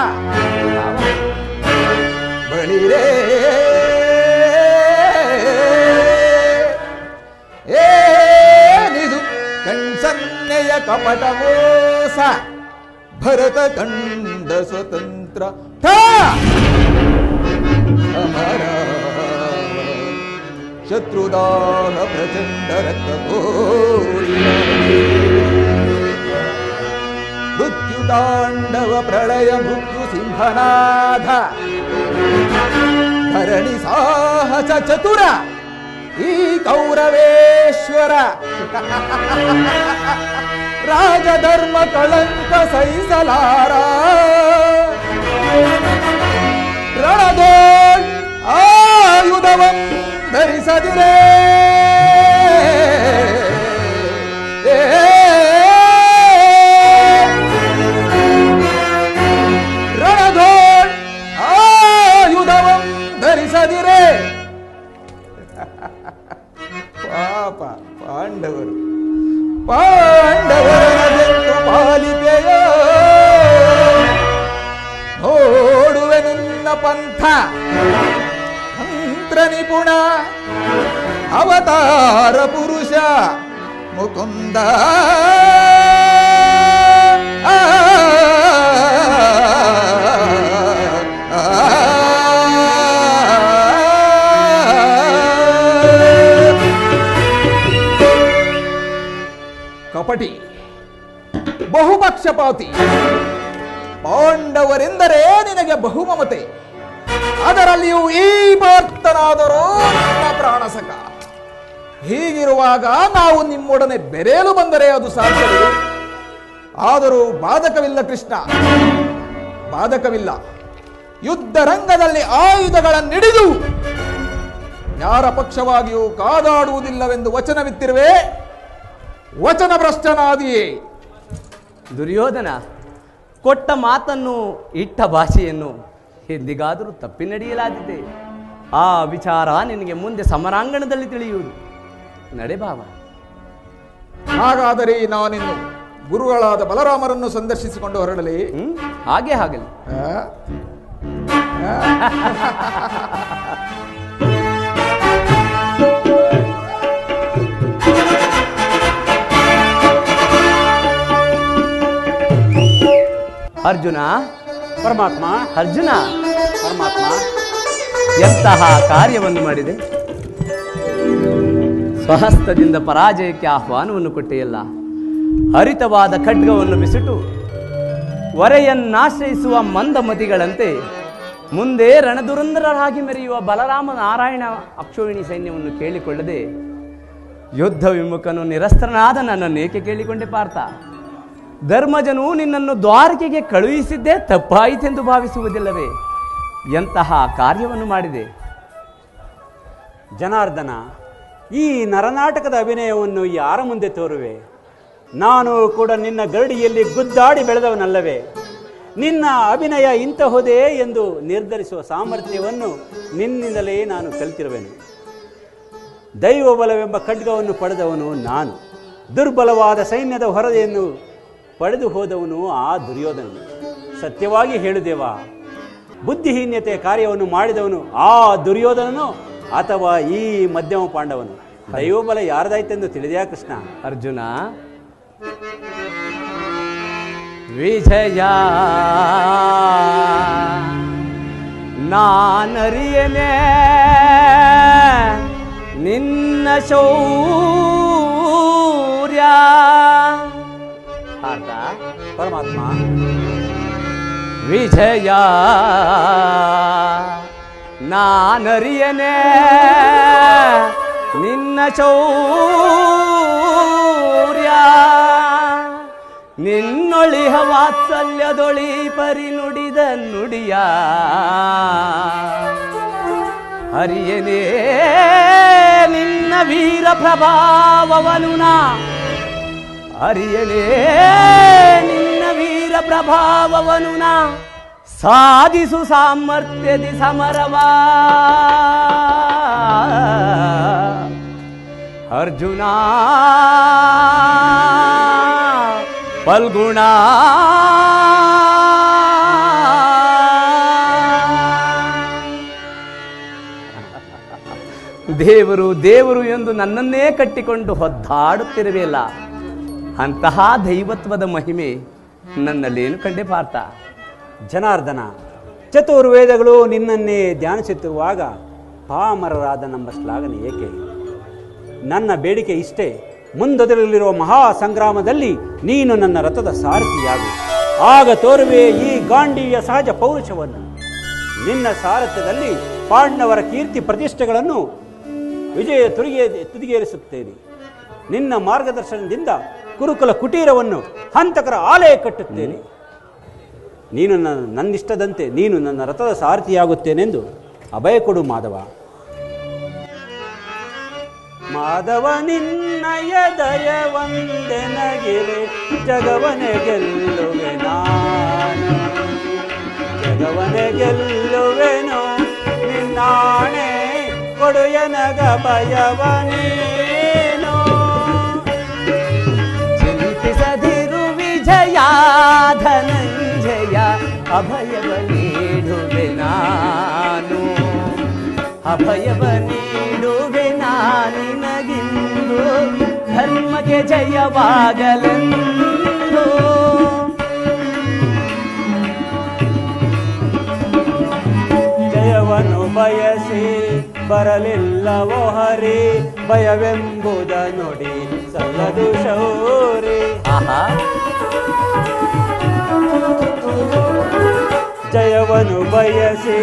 ಬಳಿರೇ ಏನಿದು ಕಣ್ಸನ್ನೆಯ ಕಪಟ ಮೋಸ? ಭರತ ಕಂಡ ಸ್ವತಂತ್ರ ಅಮರ ಶತ್ರುದಾಹ ಪ್ರಚಂಡ ಮೃತ್ಯುತಾಂಡವ ಪ್ರಳಯ ಮೃತ್ಯು ಸಿಂಹನಾಥ ಧರಣಿ ಸಾಹಸ ಚತುರ ಈ ಕೌರವೇಶ್ವರ ರಾಜಧರ್ಮ ಕಳಂಕ ಸಹಿಸಲಾರ ರಣದೋಳ್ ಆಯುಧವಂ ಧರಿಸದಿರೇ ರಣದೋಳ್ ಆಯುಧವಂ ಧರಿಸದಿರೇ. ಪಾಪ ಪಾಂಡವರದೆಂದು ಪಾಲಿಕೆಯ ನೋಡುವೆ ನಿನ್ನ ಪಂಥ ಮಂತ್ರ ನಿಪುಣ ಅವತಾರ ಪುರುಷ ಮುಕುಂದ ಕಪಟಿ, ಬಹುಪಕ್ಷಪಾತಿ. ಪಾಂಡವರೆಂದರೆ ನಿನಗೆ ಬಹುಮಮತೆ, ಅದರಲ್ಲಿಯೂ ಈ ಭಕ್ತನಾದರೂ ನನ್ನ ಪ್ರಾಣಸಕ. ಹೀಗಿರುವಾಗ ನಾವು ನಿಮ್ಮೊಡನೆ ಬೆರೆಯಲು ಬಂದರೆ ಅದು ಸಾಧ್ಯವೇ? ಆದರೂ ಬಾಧಕವಿಲ್ಲ ಕೃಷ್ಣ, ಬಾಧಕವಿಲ್ಲ. ಯುದ್ಧ ರಂಗದಲ್ಲಿ ಆಯುಧಗಳನ್ನಿಡಿದು ಯಾರ ಪಕ್ಷವಾಗಿಯೂ ಕಾದಾಡುವುದಿಲ್ಲವೆಂದು ವಚನವಿತ್ತಿರುವೆ. ವಚನ ಭ್ರಷ್ಟನಾದಿಯೇ. ದುರ್ಯೋಧನ ಕೊಟ್ಟ ಮಾತನ್ನು ಇಟ್ಟ ಭಾಷೆಯನ್ನು ಎಂದಿಗಾದರೂ ತಪ್ಪಿ ನಡೆಯಲಾದಿದೆ. ಆ ವಿಚಾರ ನಿನಗೆ ಮುಂದೆ ಸಮರಾಂಗಣದಲ್ಲಿ ತಿಳಿಯುವುದು. ನಡೆ ಬಾವ. ಹಾಗಾದರೆ ನಾನಿನ್ನು ಗುರುಗಳಾದ ಬಲರಾಮರನ್ನು ಸಂದರ್ಶಿಸಿಕೊಂಡು ಹೊರಡಲಿ. ಹಾಗೆ ಆಗಲಿ. ಅರ್ಜುನ, ಪರಮಾತ್ಮ. ಅರ್ಜುನ, ಪರಮಾತ್ಮ. ಎಂತಹ ಕಾರ್ಯವನ್ನು ಮಾಡಿದೆ? ಸ್ವಹಸ್ತದಿಂದ ಪರಾಜಯಕ್ಕೆ ಆಹ್ವಾನವನ್ನು ಕೊಟ್ಟೆಯಲ್ಲ. ಹರಿತವಾದ ಖಡ್ಗವನ್ನು ಬಿಸಿಟು ವರೆಯನ್ನಾಶ್ರಯಿಸುವ ಮಂದಮತಿಗಳಂತೆ ಮುಂದೆ ರಣದುರಂಧರರಾಗಿ ಮೆರೆಯುವ ಬಲರಾಮ ನಾರಾಯಣ ಅಕ್ಷೋಹಿಣಿ ಸೈನ್ಯವನ್ನು ಕೇಳಿಕೊಳ್ಳದೆ ಯುದ್ಧ ವಿಮುಖನು ನಿರಸ್ತ್ರನಾದ ನನ್ನನ್ನೇಕೆ ಕೇಳಿಕೊಂಡೆ ಪಾರ್ಥ? ಧರ್ಮಜನು ನಿನ್ನನ್ನು ದ್ವಾರಕೆಗೆ ಕಳುಹಿಸಿದ್ದೇ ತಪ್ಪಾಯಿತೆಂದು ಭಾವಿಸುವುದಿಲ್ಲವೇ? ಎಂತಹ ಕಾರ್ಯವನ್ನು ಮಾಡಿದೆ? ಜನಾರ್ದನ, ಈ ನರನಾಟಕದ ಅಭಿನಯವನ್ನು ಯಾರ ಮುಂದೆ ತೋರುವೆ? ನಾನು ಕೂಡ ನಿನ್ನ ಗರಡಿಯಲ್ಲಿ ಗುದ್ದಾಡಿ ಬೆಳೆದವನಲ್ಲವೇ? ನಿನ್ನ ಅಭಿನಯ ಇಂತಹುದೇ ಎಂದು ನಿರ್ಧರಿಸುವ ಸಾಮರ್ಥ್ಯವನ್ನು ನಿನ್ನಿಂದಲೇ ನಾನು ಕಲಿತಿರುವೆನು. ದೈವಬಲವೆಂಬ ಖಡ್ಗವನ್ನು ಪಡೆದವನು ನಾನು. ದುರ್ಬಲವಾದ ಸೈನ್ಯದ ಹೊರದೆಯನ್ನು ಪಡೆದು ಹೋದವನು ಆ ದುರ್ಯೋಧನ. ಸತ್ಯವಾಗಿ ಹೇಳುದೇವಾ, ಬುದ್ಧಿಹೀನ್ಯತೆಯ ಕಾರ್ಯವನ್ನು ಮಾಡಿದವನು ಆ ದುರ್ಯೋಧನನು ಅಥವಾ ಈ ಮಧ್ಯಮ ಪಾಂಡವನು? ದೈವಬಲ ಯಾರದಾಯ್ತೆಂದು ತಿಳಿದೆಯಾ ಕೃಷ್ಣ? ಅರ್ಜುನ, ವಿಜಯ ನಾನರಿಯನೆ ನಿನ್ನ ಶೌರ್ಯ. ಅರ್ಥ ಪರಮಾತ್ಮ, ವಿಜಯ ನಾನರಿಯನೆ ನಿನ್ನ ಶೌರ್ಯ. ನಿನ್ನೊಳಿಹ ವಾತ್ಸಲ್ಯದೊಳಿ ಪರಿನುಡಿದ ನುಡಿಯ ಹರಿಯನೇ ನಿನ್ನ ವೀರ ಪ್ರಭಾವವನು ನಾ. ಹರಿಯನೇ ನಿನ್ನ ವೀರ ಪ್ರಭಾವವನು ನಾ. ಸಾಧಿಸು ಸಾಮರ್ಥ್ಯದಿ ಸಮರವಾ ಅರ್ಜುನ ಫಲ್ಗುಣ. ದೇವರು ದೇವರು ಎಂದು ನನ್ನನ್ನೇ ಕಟ್ಟಿಕೊಂಡು ಹೊದ್ದಾಡುತ್ತಿರಬೇಲ್ಲ, ಅಂತಹ ದೈವತ್ವದ ಮಹಿಮೆ ನನ್ನಲ್ಲೇನು ಕಂಡೆ ಪಾರ್ಥ? ಜನಾರ್ದನ, ಚತುರ್ವೇದಗಳು ನಿನ್ನನ್ನೇ ಧ್ಯಾನಿಸುತ್ತಿರುವಾಗ ಪಾಮರರಾದ ನಮ್ಮ ಶ್ಲಾಘನೆ ಏಕೆ? ನನ್ನ ಬೇಡಿಕೆ ಇಷ್ಟೇ, ಮುಂದೊದರಲಿರುವ ಮಹಾ ಸಂಗ್ರಾಮದಲ್ಲಿ ನೀನು ನನ್ನ ರಥದ ಸಾರಥಿಯಾಗು. ಆಗ ತೋರುವೆ ಈ ಗಾಂಡೀಯ ಸಹಜ ಪೌರುಷವನ್ನು. ನಿನ್ನ ಸಾರಥ್ಯದಲ್ಲಿ ಪಾಂಡವರ ಕೀರ್ತಿ ಪ್ರತಿಷ್ಠೆಗಳನ್ನು ವಿಜಯ ತುದಿಗೇರಿಸುತ್ತೇನೆ. ನಿನ್ನ ಮಾರ್ಗದರ್ಶನದಿಂದ ಕುರುಕುಲ ಕುಟೀರವನ್ನು ಹಂತಕರ ಆಲಯ ಕಟ್ಟುತ್ತೇನೆ. ನೀನು ನನ್ನಿಷ್ಟದಂತೆ ನೀನು ನನ್ನ ರಥದ ಸಾರಥಿಯಾಗುತ್ತೇನೆಂದು ಅಭಯ ಕೊಡು ಮಾಧವ. ಮಾಧವ ನಿನ್ನಯ ದಯವಂದೆನಗಿರೆ ಜಗವನೆ ಗೆಲ್ಲುವೆ ನಾನು. ಜಗವನೆ ಗೆಲ್ಲುವೆನು ನಿನ್ನಾಣೆ ಕೊಡು ಎನಗ ಭಯವನೇನು. ಚಿಂತಿಸದಿರು ವಿಜಯ ಧನಂಜಯ ಅಭಯವ ನೀಡುವೆ ನಾನು. ಅಭಯವ ನೀಡುವೆ ನಾನಿನಗಿಂದು ಧರ್ಮಕ್ಕೆ ಜಯವಾಗಲೆಂದು. ಜಯವನ್ನು ಬಯಸಿ ಬರಲಿಲ್ಲವೋ ಹರಿ, ಭಯವೆಂಬುದ ನುಡಿ ಸಲ್ಲದು ಶೌರಿ. ಜಯವನ್ನು ಬಯಸಿ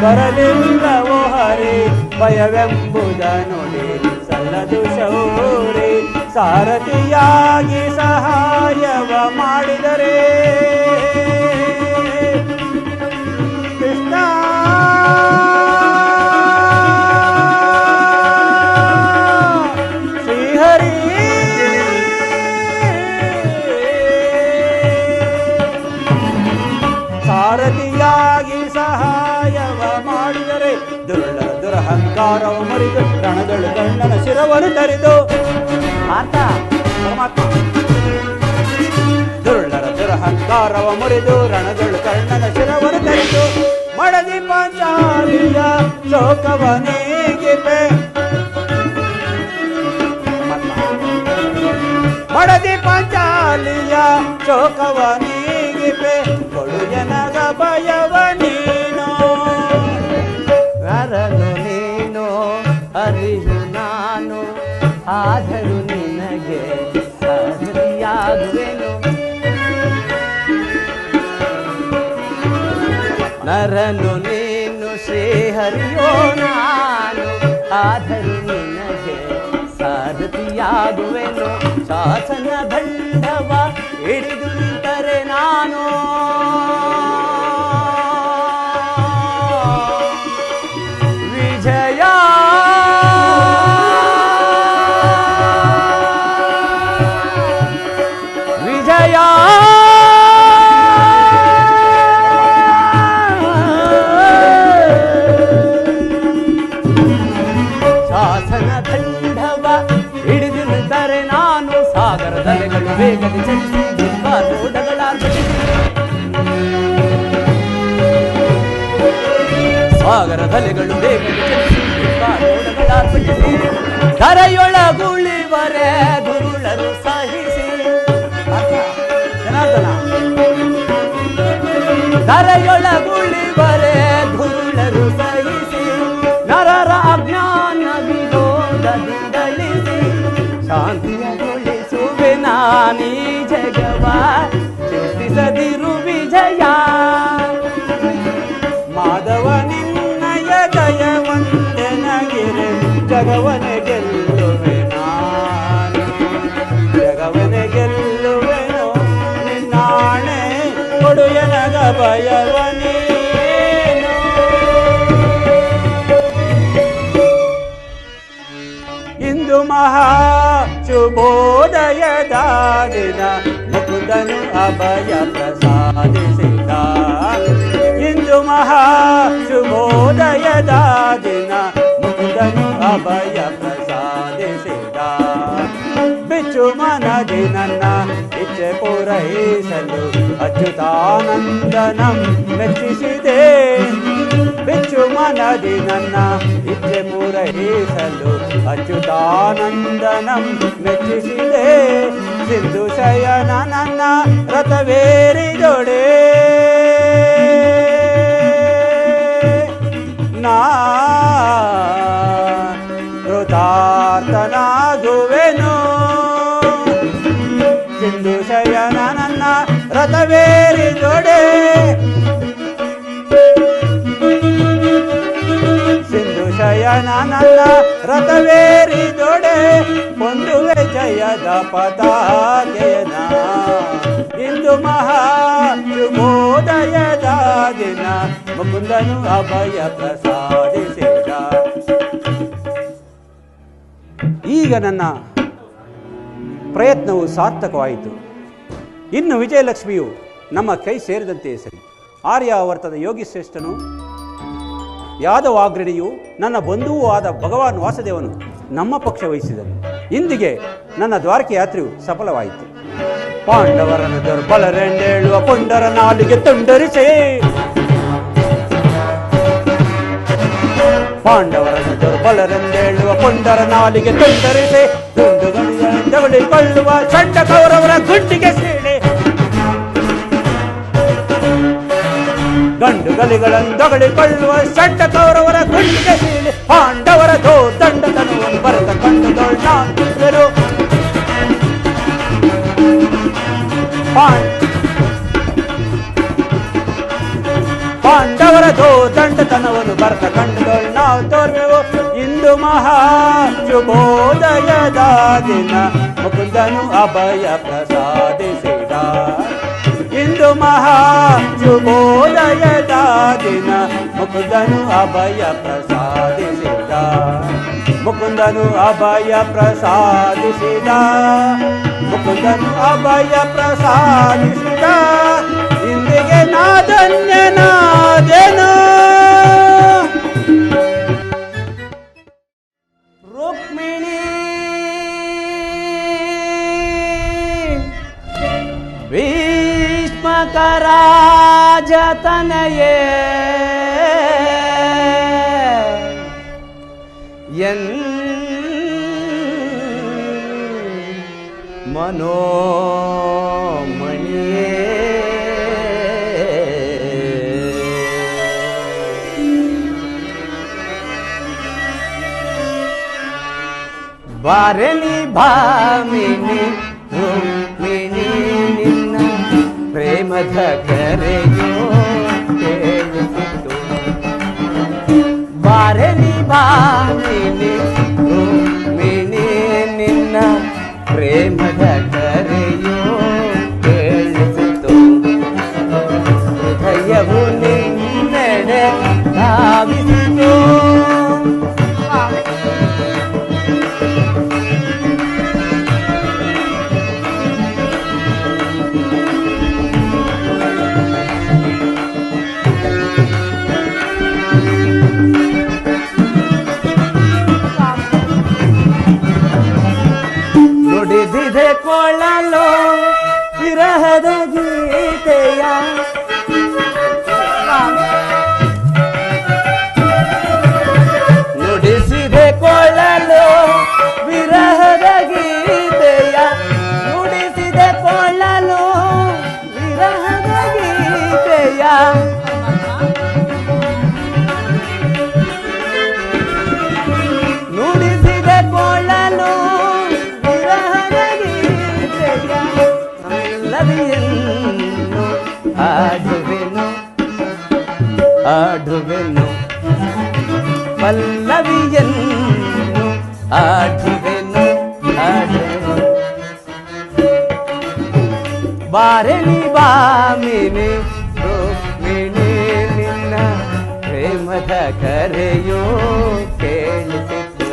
ಬರಲಿಲ್ಲವೋ ಹರಿ, ಭಯವೆಂಬುದ ನುಡಿ ಸಲ್ಲದು ಶೌರಿ. ಸಾರಥಿಯಾಗಿ ಸಹಾಯವ ಮಾಡಿದರೆ ಕೃಷ್ಣ ಶ್ರೀಹರಿ. ಸಾರಥಿಯಾಗಿ ಸಹಾಯವ ಮಾಡಿದರೆ ದುರಹಂಕಾರವ ಮರಿದು ರಣದಳು ಗಂಡನ ಶಿರವನ್ನು ತರಿದು. ಪರಮಾತ್ಮ, ದುರಹಂಕಾರವ ಮುರಿದು ರಣದಳು ಕರ್ಣನ ಶಿರವನ್ನು ತರಿದು ಮಡದಿ ಪಾಂಚಾಲಿಯ ಶೋಕವನೇಗಿಪೆ. ಮಡದಿ ಪಾಂಚಾಲಿಯ ಶೋಕವನೇಗಿಪೆ ಕೊಡು ಎನಗ ಭಯವ ನೀನು. ನರನು ನೀನು ಅರಿಯು ನಾನು, ಆದರೂ ನಿನಗೆ ಸಾರಥಿಯಾಗುವೆನು. ನರನು ನೀನು ಶ್ರೀಹರಿಯೋ ನಾನು, ಆದರೂ ನಿನಗೆ ಸಾರಥಿಯಾಗುವೆನು. ಶಾಸನ ದಂಡವ ಹಿಡಿದು ನಿಂತರೆ ನಾನು ವಿಜಯ. ವಿಜಯ ಶಾಸನ ಸಾಗರದಲೆಗಳು ವೇಗದೆ ಚಲಿಸಿ ರೋಡಗಳಾರ್ಭಟಿಸಿ ಸಾಗರದಲೆಗಳು ವೇಗದೆ ಚಲಿಸಿ ರೋಡಗಳಾರ್ಭಟಿಸಿ ಧರೆಯೊಳಗುಳಿವರೆ ದುರುಳರು ಸಹಿಸಿ ಜನಾರ್ದನ ಧರೆಯೊಳಗುಳಿವರೆ ಧುರುಳರು ಸಹಿಸಿ ನರರ ಅಜ್ಞಾನ ವಿರೋಧದಿಂದಳಿಸಿ ಶಾಂತಿಯಗೊಳಿಸುವೆ ನಾನೀ ಜಗವ ಚಿಂತಿಸದಿರು ವಿಜಯ ಮಾಧವ ನಿನ್ನಯ ದಯ ವಂದನಗಿರೆ ಜಗವನೆ ಗೆಲ್ಲುವೆ ನಾನು ಜಗವನೆ ಗೆಲ್ಲುವೆನು ನಿನ್ನಾಣೆ ಕೊಡುಯನಗ ಭಯವನೇನು ಇಂದು ಮಹಾ ಶುಭೋದಯದ ದಿನ ಮುಕುಂದನು ಅಭಯ ಪ್ರಸಾದಿಸಿದ ಇಂದು ಮಹಾ ಶುಭೋದಯದ ದಿನ ಮುಕುಂದನು ಅಭಯ ಪ್ರಸಾದಿಸಿದ ಬಿಚ್ಚು ಮನದಿ ನನ್ನ ಇಚ್ಛೆ ಪೂರೈಸಲು ಅಚ್ಯುತಾನಂದನಂ ಮೆಚ್ಚಿಸಿದೆ ಬಿಚ್ಚು ಮನದಿ ನನ್ನ ಇಚ್ಛೆ ಪೂರೈಸಲು ಅಚ್ಯುತಾನಂದನಂ ಮೆಚ್ಚಿಸಿದೆ ಸಿಂಧು ಶಯನ ನನ್ನ ರಥವೇರಿ ಜೋಡೆ ನಾ ಕೃತಾರ್ಥನಾಗುವೆನು ಸಿಂಧು ಶಯನ ನನ್ನ ರಥವೇರಿ ಜೋಡೆ ಸಿಂಧು ಶಯನ ನನ್ನ ರಥವೇರಿ ಜೋಡೆ ಹೊಂದುವೆ ಜಯದ ಪತಾಕೆಯನ ಇಂದು ಮಹಾ ಶುಭೋದಯದ ದಿನ ಮುಕುಂದನು ಅಭಯ ಪ್ರಸಾದಿಸಿದ ಈಗ ನನ್ನ ಪ್ರಯತ್ನವು ಸಾರ್ಥಕವಾಯಿತು. ಇನ್ನು ವಿಜಯಲಕ್ಷ್ಮಿಯು ನಮ್ಮ ಕೈ ಸೇರಿದಂತೆ ಸರಿ. ಆರ್ಯಾವರ್ತದ ಯೋಗಿ ಶ್ರೇಷ್ಠನು ಯಾದವಾಗ್ರಣಿಯು ನನ್ನ ಬಂಧುವೂ ಆದ ಭಗವಾನ್ ವಾಸುದೇವನು ನಮ್ಮ ಪಕ್ಷ ವಹಿಸಿದನು. ಇಂದಿಗೆ ನನ್ನ ದ್ವಾರಕೆ ಯಾತ್ರೆಯು ಸಫಲವಾಯಿತು. ಪಾಂಡವರನ್ನು ದುರ್ಬಲರೆಂದೇಳುವ ಪುಂಡರ ನಾಲಿಗೆ ತುಂಡರಿಸೇ ಪಾಂಡವರನ್ನು ದುರ್ಬಲರೆಂದೇಳುವ ಪುಂಡರ ನಾಲಿಗೆ ತುಂಡರಿಸೆ ಕೊಳ್ಳುವ ಚಂಡ ಕೌರವರ ಗುಂಡಿಗೆ ಸೇಳೆ ಗಂಡುಗಳಿಗಳಂದಗಳಿಕೊಳ್ಳುವ ಚಂಡ ಕೌರವರ ಗುಂಡಿಗೆ ಸೇಳೆ ಪಾಂಡವರ ದಂಡತನವನ್ನು ಬರೆದ ಕಂಡುಗಳು ಪಾಂಡವರ ದಂಡತನವನ್ನು ಬರೆದ ಕಂಡುಗಳು ನಾವು ತೋರ್ವೆವು. ಇಂದು ಮಹಾ ಶುಭೋದಯದ ದಿನ ಮುಕುಂದನು ಅಭಯ ಪ್ರಸಾದಿಸಿದ ಇಂದು ಮಹಾ ಶುಭೋದಯದ ದಿನ ಮುಕುಂದನು ಅಭಯ ಪ್ರಸಾದಿಸಿದ ಮುಕುಂದನು ಅಭಯ ಪ್ರಸಾದಿಸಿದ ಮುಕುಂದನು ಅಭಯ ಪ್ರಸಾದಿಸಿದ ಇಂದಿಗೆ ನಾಧನ್ಯನಾದೆನು. ರುಕ್ಮಿಣಿ ಭೀಷ್ಮಕರಾಜತನಯೇ ಮನೋಮಣಿಯೇ ಬಾರಲಿ ಭಾಮಿನಿ ರುಕ್ಮಿಣಿ ನಿನ್ನ ಪ್ರೇಮದ ಕರೆಯೋ ಕೇಳಿಸಿತು. ಬಾರಲಿ ಭಾಮಿನಿ ರುಕ್ಮಿಣಿ ನಿನ್ನ ಪ್ರೇಮದ ಕರೆಯೋ ಕೇಳಿಸಿತು. ಹೃದಯವು ನಿನ್ನೆಡೆ ಧಾವಿಸಿತು. ನುಡಿದಿದೆ ಕೊಳ್ಳಲು ವಿರಹದ ಗೀತೆಯ. ನುಡಿಸಿದೆ ಕೊಳ್ಳಲು ವಿರಹದ ಗೀತೆಯ, ನುಡಿಸಿದೆ ಕೊಳ್ಳಲು ವಿರಹದ ಗೀತೆಯ. ನುಡಿಸಿದೆ ಕೊಳ್ಳಲು ವಿರಹದ ಗೀತೆಯ, ಪಲ್ಲವಿಯನ್ನು ಆಡುವೆನು ಆಡುವೆನು, ಪಲ್ಲವಿಯನ್ನು ಆಡುವೆನು ಆಡುವೆನು. ಬಾರಣಿ ಬಾಮಿನಿ ರುಕ್ಮಿಣಿ ನಿನ್ನ ಪ್ರೇಮದ ಕರೆಯೋ ಕೇಳಿಸಿತು,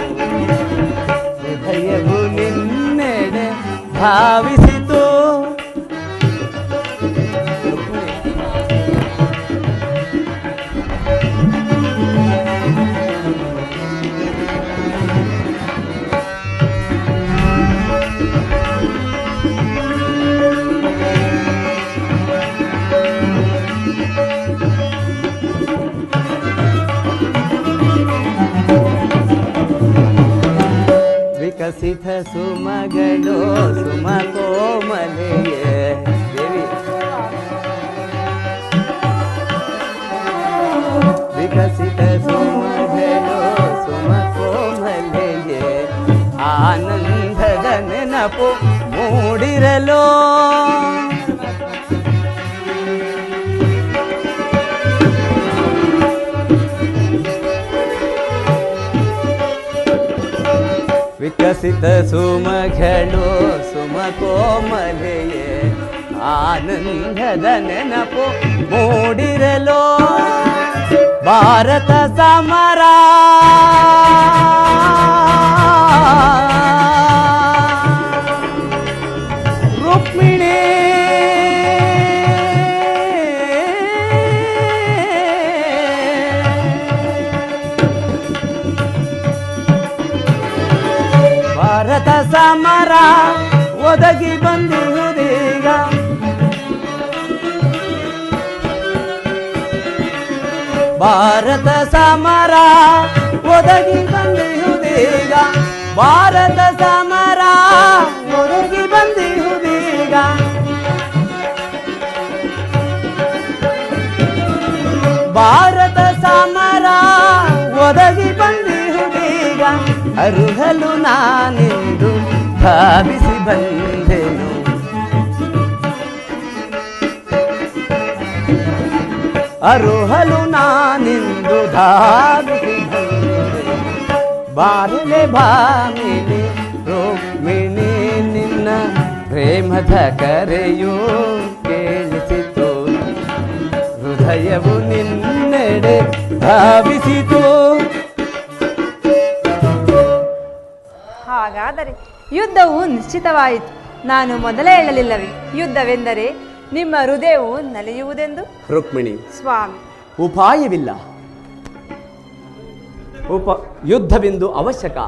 ಹೃದಯವು ನಿನ್ನೆಡೆ ಭಾವಿಸಿತು. ವಿಕಸಿತ ಸುಮಗಳು ಸುಮ ಕೋಮಲೆಯೇ ದೇವಿ, ವಿಕಸಿತ ಸುಮಗಳು ಸುಮ ಕೋಮಲೆಯೇ, ಆನಂದದ ನೆನಪು ಮೂಡಿರಲು. ವಿಕಸಿತ ಸುಮಗಳು ಸುಮ ಕೋಮಲೆಯೇ, ಆನಂದದ ನೆನಪು ಮೂಡಿರಲು. ಭಾರತ ಸಮರ ರುಕ್ಮಿಣಿ ಭಾರತ ಸಮರ ಒದಗಿ ಬಂದಿರುವುದೀಗ, ಭಾರತ ಸಮರ ಒದಗಿ ಬಂದಿರುವುದೀಗ, ಭಾರತ ಸಮರ ಒದಗಿ ಬಂದಿರುವುದೀಗ. ಭಾರತ ಸಮರ ಒದಗಿ ಬಂದಿರುವುದೀಗ, ಅರುಹಲು ನಾನೆಂದು ಭಾವಿಸಿ ಬಂದೆನು, ಅರುಹಲು ನಾನೆಂದು ಧಾವಿಸಿ ಬಂದೆನು. ಬಾರಲೆ ಭಾಮಿನಿ ರುಕ್ಮಿಣಿ ನಿನ್ನ ಪ್ರೇಮದ ಕರೆಯೋ ಕೇಳಿಸಿತು, ಹೃದಯವು ನಿನ್ನೆಡೆ ಭಾವಿಸಿತು. ಹಾಗಾದರೆ ಯುದ್ಧವು ನಿಶ್ಚಿತವಾಯಿತು. ನಾನು ಮೊದಲೇ ಹೇಳಲಿಲ್ಲವೇ ಯುದ್ಧವೆಂದರೆ ನಿಮ್ಮ ಹೃದಯವು ನಲಿಯುವುದೆಂದು? ರುಕ್ಮಿಣಿ, ಸ್ವಾಮಿ, ಉಪಾಯವಿಲ್ಲ. ಯುದ್ಧವೆಂದು ಅವಶ್ಯಕ.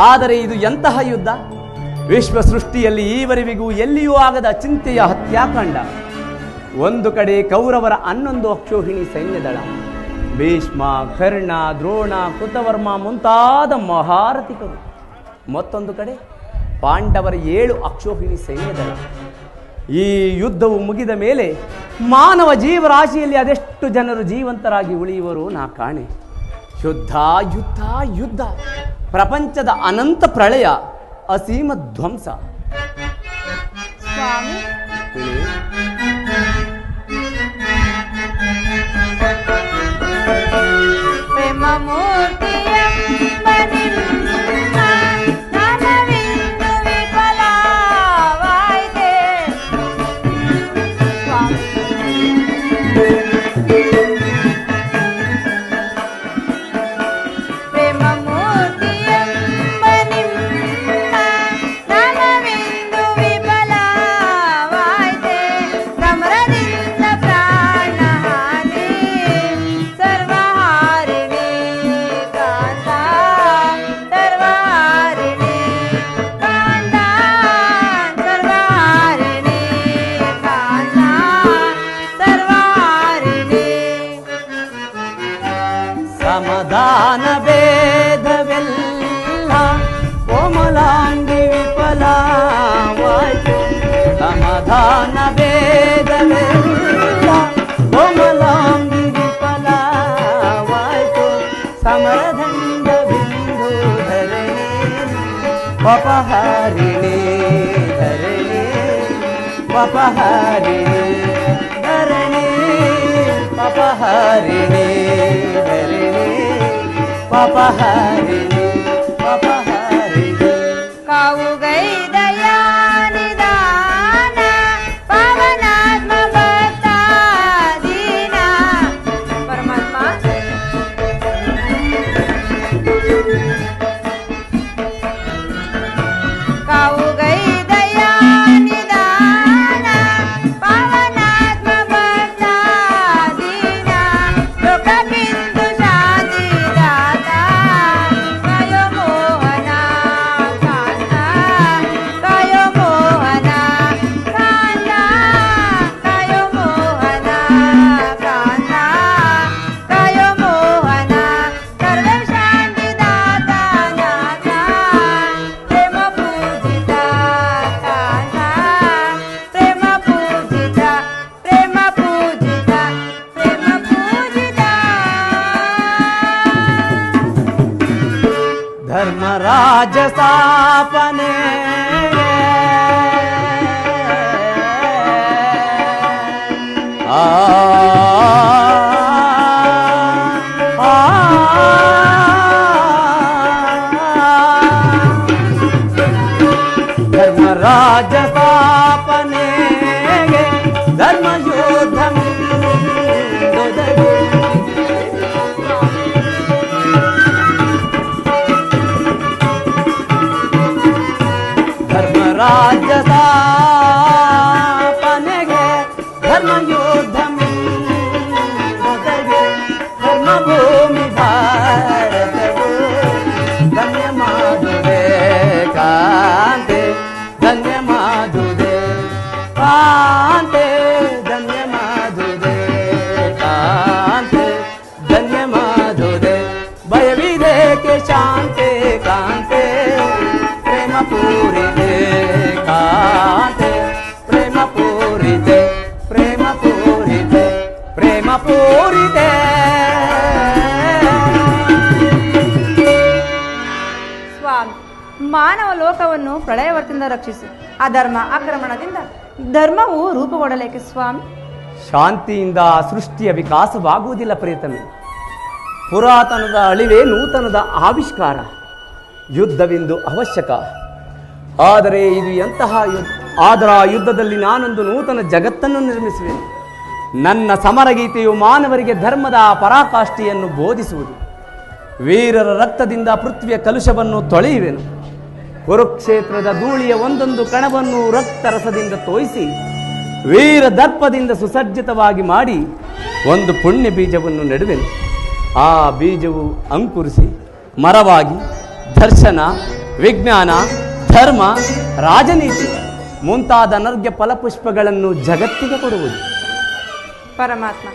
ಆದರೆ ಇದು ಎಂತಹ ಯುದ್ಧ? ವಿಶ್ವ ಸೃಷ್ಟಿಯಲ್ಲಿ ಈವರೆವಿಗೂ ಎಲ್ಲಿಯೂ ಆಗದ ಚಿಂತೆಯ ಹತ್ಯಾಕಾಂಡ. ಒಂದು ಕಡೆ ಕೌರವರ 11 ಅಕ್ಷೋಹಿಣಿ ಸೈನ್ಯದಳ, ಭೀಷ್ಮ, ಕರ್ಣ, ದ್ರೋಣ, ಕೃತವರ್ಮ ಮುಂತಾದ ಮಹಾರಥಿಕರು. ಮತ್ತೊಂದು ಕಡೆ ಪಾಂಡವರ 7 ಅಕ್ಷೋಹಿಣಿ ಸೈನ್ಯದಳ. ಈ ಯುದ್ಧವು ಮುಗಿದ ಮೇಲೆ ಮಾನವ ಜೀವರಾಶಿಯಲ್ಲಿ ಅದೆಷ್ಟು ಜನರು ಜೀವಂತರಾಗಿ ಉಳಿಯುವರು ನಾ ಕಾಣೆ. ಯುದ್ಧ ಯುದ್ಧ ಯುದ್ಧ, ಪ್ರಪಂಚದ ಅನಂತ ಪ್ರಳಯ, ಅಸೀಮ ಧ್ವಂಸ. ಸ್ವಾಮಿ, ಪ್ರೇಮ ಮೂರ್ತಿಯೆಂಬ ನಿನ್ನ ಜ್ಞಾನವಿಂದು ವಿಫಲವಾಯಿತೆ. ಸ್ವಾಮಿ, ಪ್ರೇಮ ಮೂರ್ತಿಯೆಂಬ ನಿನ್ನ ಜ್ಞಾನವಿಂದು ವಿಫಲವಾಯಿತೆ. ಸಮರದಿಂದ ಪ್ರಾಣಹಾನಿ ಸರ್ವಹಾರಿಣಿ ಸಮಾಧಾನ ವೇದವೆಲ್ಲ ಕೋಮಲಾಂಗಿ ವಿಫಲವಾಯ್ತು ಸಮರದಂಡ ಬಿಂದು ಧರಣಿ ಪಪಹಾರಿಣಿ ಧರಣಿ ಪಪಹಾರಿಣಿ ಧರಣಿ ಪಪಹಾರಿಣಿ ಧರಣಿ ಪಪಹಾರಿಣಿ ಪಪಹಾರಿಣಿ ಕಾವುಗೈದಯ ನಿಧಾನ ಪವನಾತ್ಮ ಭಕ್ತಾದೀನ ಪರಮಾತ್ಮ ಕಾವುಗೈದಯ ನಿಧಾನ ಪವನಾತ್ಮ ಭಕ್ತಾದೀನ ಲೋಕಬಿಂದು ಶಾಂತಿದಾತ ಕಯೋ ಮೋಹನ ಕಾಂತ ಕಯೋ ಮೋಹನ ಕಾಂತ ಕಯೋ ಮೋಹನ ಕಾಂತ ಕಯೋ ಮೋಹನ ಸರ್ವ ಶಾಂತಿದಾತ ನಾಥ ಪ್ರೇಮ ಪೂಜಿತ ಕಾಂತ ಪ್ರೇಮ ಪೂಜಿತ ಪ್ರೇಮ ಪೂಜಿತ ಪ್ರೇಮ ಪೂಜಿತ ಧರ್ಮರಾಜ ಸ್ಥಾಪನೆ ಆ ಆ, ಧರ್ಮರಾಜ ಸ್ಥಾಪನೆಗೆ ಧರ್ಮಯೋಧ ಧರ್ಮರಾಜ ಸ್ಥಾಪನೆಗೆ ಧರ್ಮಯೋಧ ಧರ್ಮಭೂಮಿ ಭಾರತವು ಧನ್ಯ ಮಾಡುವೆ ಕಾಂತೆ ಧನ್ಯ ಮಾಡುವೆ ಕಾಂತೆ ಧನ್ಯ ಮಾಡುವೆ ಕಾಂತೆ ಧನ್ಯ ಮಾಡುವೆ ಭಯವಿದೇಕೆ ಶಾಂತೆ ಕಾಂತೆ ಪ್ರೇಮ ಪೂರಿತೆ ಕಾಂತೆ ಪ್ರೇಮ ಪೂರಿತೆ ಪ್ರೇಮ ಪೂರಿತೆ ಪ್ರೇಮ ಪೂರಿತೆ ಸ್ವಾಮಿ ಮಾನವ ಲೋಕವನ್ನು ಪ್ರಳಯವರ್ತಿಂದ ರಕ್ಷಿಸಿ ಅಧರ್ಮ ಆಕ್ರಮಣದಿಂದ ಧರ್ಮವು ರೂಪುಗೊಳ್ಳಲೇಕೆ ಸ್ವಾಮಿ ಶಾಂತಿಯಿಂದ ಸೃಷ್ಟಿಯ ವಿಕಾಸವಾಗುವುದಿಲ್ಲ ಪ್ರಿಯತಮೆ. ಪುರಾತನದ ಅಳಿವೆ ನೂತನದ ಆವಿಷ್ಕಾರ. ಯುದ್ಧವೆಂದು ಅವಶ್ಯಕ. ಆದರೆ ಇದು ಎಂತಹ ಆದರ ಯುದ್ಧದಲ್ಲಿ ನಾನೊಂದು ನೂತನ ಜಗತ್ತನ್ನು ನಿರ್ಮಿಸುವೆನು. ನನ್ನ ಸಮರಗೀತೆಯು ಮಾನವರಿಗೆ ಧರ್ಮದ ಪರಾಕಾಷ್ಠೆಯನ್ನು ಬೋಧಿಸುವುದು. ವೀರರ ರಕ್ತದಿಂದ ಪೃಥ್ವಿಯ ಕಲುಷವನ್ನು ತೊಳೆಯುವೆನು. ಕುರುಕ್ಷೇತ್ರದ ಧೂಳಿಯ ಒಂದೊಂದು ಕಣವನ್ನು ರಕ್ತರಸದಿಂದ ತೋಯಿಸಿ ವೀರ ದರ್ಪದಿಂದ ಸುಸಜ್ಜಿತವಾಗಿ ಮಾಡಿ ಒಂದು ಪುಣ್ಯ ಬೀಜವನ್ನು ನೆಡುವೆನು. ಆ ಬೀಜವು ಅಂಕುರಿಸಿ ಮರವಾಗಿ ದರ್ಶನ, ವಿಜ್ಞಾನ, ಧರ್ಮ, ರಾಜನೀತಿ ಮುಂತಾದ ಅನರ್ಘ್ಯ ಫಲಪುಷ್ಪಗಳನ್ನು ಜಗತ್ತಿಗೆ ಕೊಡುವುದು. ಪರಮಾತ್ಮ,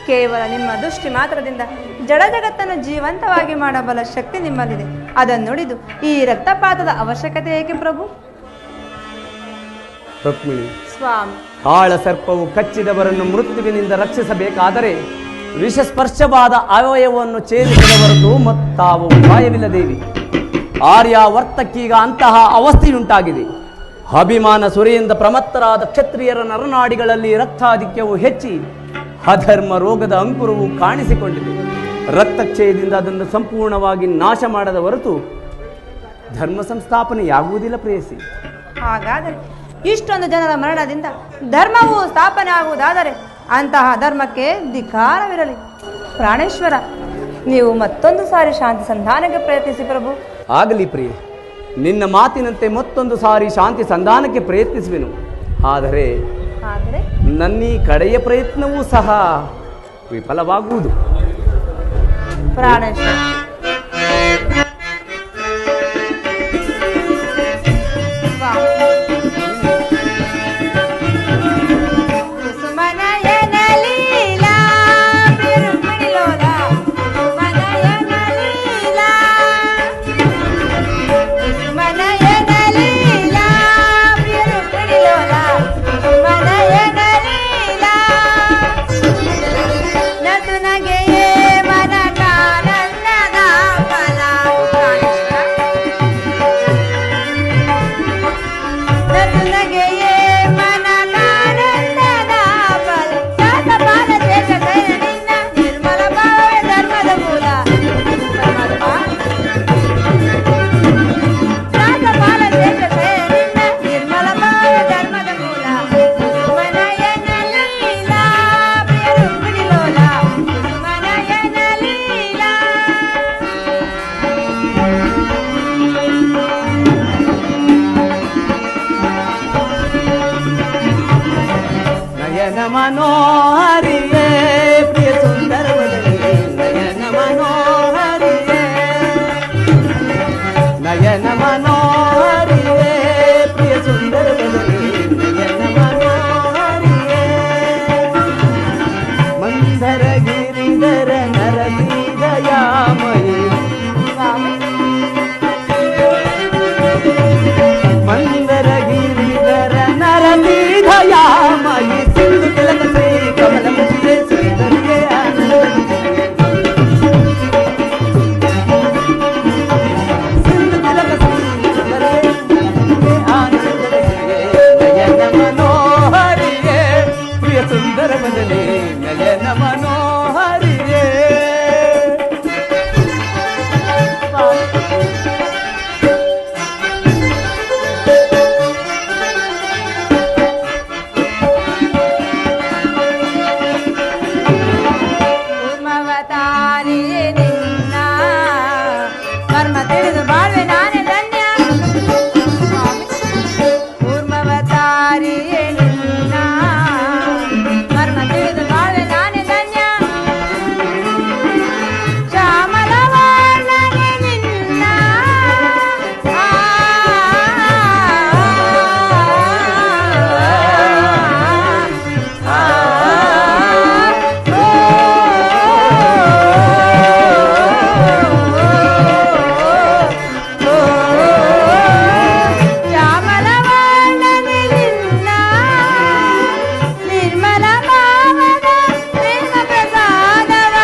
ಕೇವಲ ನಿಮ್ಮ ದೃಷ್ಟಿ ಮಾತ್ರದಿಂದ ಜಡ ಜಗತ್ತನ್ನು ಜೀವಂತವಾಗಿ ಮಾಡಬಲ್ಲ ಶಕ್ತಿ ನಿಮ್ಮಲ್ಲಿದೆ. ಅದನ್ನು ನುಡಿದು ಈ ರಕ್ತಪಾತದ ಅವಶ್ಯಕತೆ ಏಕೆ ಪ್ರಭು? ರುಕ್ಮಿಣಿ, ಸ್ವಾಮಿ, ಕಾಳ ಸರ್ಪವು ಕಚ್ಚಿದವರನ್ನು ಮೃತ್ಯುವಿನಿಂದ ರಕ್ಷಿಸಬೇಕಾದರೆ ವಿಷಸ್ಪರ್ಶವಾದ ಅವಯವವನ್ನು ಛೇದಿಸದ ಹೊರತು ಮತ್ತಾವ ಉಪಾಯವಿಲ್ಲ ದೇವಿ. ಆರ್ಯಾವರ್ತಕ್ಕೀಗ ಅಂತಹ ಅವಸ್ಥೆಯುಂಟಾಗಿದೆ. ಅಭಿಮಾನ ಸುರೆಯಿಂದ ಪ್ರಮತ್ತರಾದ ಕ್ಷತ್ರಿಯರ ನರನಾಡಿಗಳಲ್ಲಿ ರಕ್ತಾಧಿಕ್ಯವು ಹೆಚ್ಚಿ ಅಧರ್ಮ ರೋಗದ ಅಂಕುರವು ಕಾಣಿಸಿಕೊಂಡಿದೆ. ರಕ್ತಕ್ಷಯದಿಂದ ಅದನ್ನು ಸಂಪೂರ್ಣವಾಗಿ ನಾಶ ಮಾಡದ ಹೊರತು ಧರ್ಮ ಸಂಸ್ಥಾಪನೆಯಾಗುವುದಿಲ್ಲ ಪ್ರೇಯಸಿ. ಹಾಗಾದರೆ ಇಷ್ಟೊಂದು ಜನರ ಮರಣದಿಂದ ಧರ್ಮವು ಸ್ಥಾಪನೆ ಆಗುವುದಾದರೆ ಅಂತಹ ಧರ್ಮಕ್ಕೆ ಧಿಕ್ಕಾರವಿರಲಿ. ಪ್ರಾಣೇಶ್ವರ, ನೀವು ಮತ್ತೊಂದು ಸಾರಿ ಶಾಂತಿ ಸಂಧಾನಕ್ಕೆ ಪ್ರಯತ್ನಿಸಿ ಪ್ರಭು. ಆಗಲಿ ಪ್ರಿಯೆ, ನಿನ್ನ ಮಾತಿನಂತೆ ಮತ್ತೊಂದು ಸಾರಿ ಶಾಂತಿ ಸಂಧಾನಕ್ಕೆ ಪ್ರಯತ್ನಿಸುವೆನು. ಆದರೆ ನನ್ನೀ ಕಡೆಯ ಪ್ರಯತ್ನವೂ ಸಹ ವಿಫಲವಾಗುವುದು. ಪ್ರಾಣೇಶ್ವರ, ತುನಗೆಯೇ ಮನಕಾನಂದದ ಫಲ ಶಾಸಪಾಲ ಶೇಷ ಶಯನ ನಿನ್ನ ನಿರ್ಮಲ ಭಾವವೇ ಧರ್ಮದ ಮೂಲ ಶಾಸಪಾಲ ಶೇಷ ಶಯನ ನಿನ್ನ ನಿರ್ಮಲ ಭಾವವೇ ಧರ್ಮದ ಮೂಲ ಕುಸುಮನಯನ ಲೀಲಾ ಪ್ರಿಯ ರುಕ್ಮಿಣಿ ಲೋಲ ಕುಸುಮನಯನ ಲೀಲಾ ನಯನ ಮನೋಹರಿಯೇ ಪ್ರಿಯ ಸುಂದರ ವದನೆ ನಯನ ಮನೋಹರಿಯೇ ನಯನ ಮನೋಹರಿಯೇ ಪ್ರಿಯ ಸುಂದರ ವದನೆ ನಯನ ಮನೋಹರಿಯೇ ಮಂದರ ಗಿರಿಧರ ನರಸಿದಯಾಮಯಿ ಮಂದರ ಗಿರಿಧರ ನರಸಿದಯಾಮಯಿ ಸಿಂಧು ತಿಲಕ ಶ್ರೀ ಕಮಲ ಮುಚಿಯೇ ಸುಂದರಿಯೇ ಆನಂದ ಸಿಂಧು ತಿಲಕ ಶ್ರೀ ಸುಂದರಿಯೇ ಆನಂದ ನಯನ ಮನೋಹರಿಯೇ ಪ್ರಿಯ ಸುಂದರ ಬದನೆ ನಯನ ಮನೋಹರಿಯೇ ಕೂರ್ಮವತಾರಿಯೇ ನಿನ್ನ ಮರ್ಮ ತಿಳಿದು ಬಾಳ್ವೆ ನಾನೇ ಧನ್ಯ ಕೂರ್ಮವತಾರಿಯೇ ನಿನ್ನ ಮರ್ಮ ತಿಳಿದು ಬಾಳ್ವೆ ನಾನೇ ಧನ್ಯ ಶ್ಯಾಮಲವರ್ಣನೆ ನಿನ್ನ ಶ್ಯಾಮಲವರ್ಣನೆ ನಿನ್ನ ನಿರ್ಮಲ ಭಾವದ ಪ್ರೇಮ ಪ್ರಸಾದವ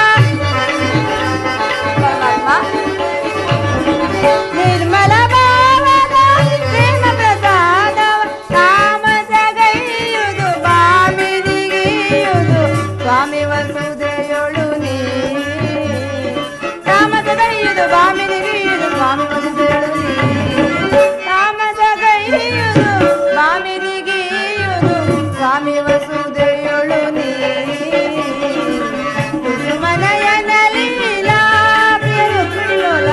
ನಿರ್ಮಲ ಭಾವದ ಪ್ರೇಮ ಪ್ರಸಾದವ ತಾಮಸಗೈಯುವುದು ಬಾಮಿನಿಗಿಯುವುದು ಸ್ವಾಮಿ ವಸುದೆಯೊಳು ನೀ ತಾಮಸಗೈಯುವುದು ಬಾಮಿನಿಗಿಯುವುದು ಸ್ವಾಮಿ ವಸುದೆಯೊಳು ನೀ ತಾಮಸಗೈಯುವುದು ಬಾಮಿನಿಗಿಯುವುದು ಸ್ವಾಮಿ ವಸುದೆಯೊಳು ನೀ ಕುಸುಮನಯನ ಲೀಲಾ ಪ್ರಿಯ ರುಕ್ಮಿಣಿ ಲೋಲ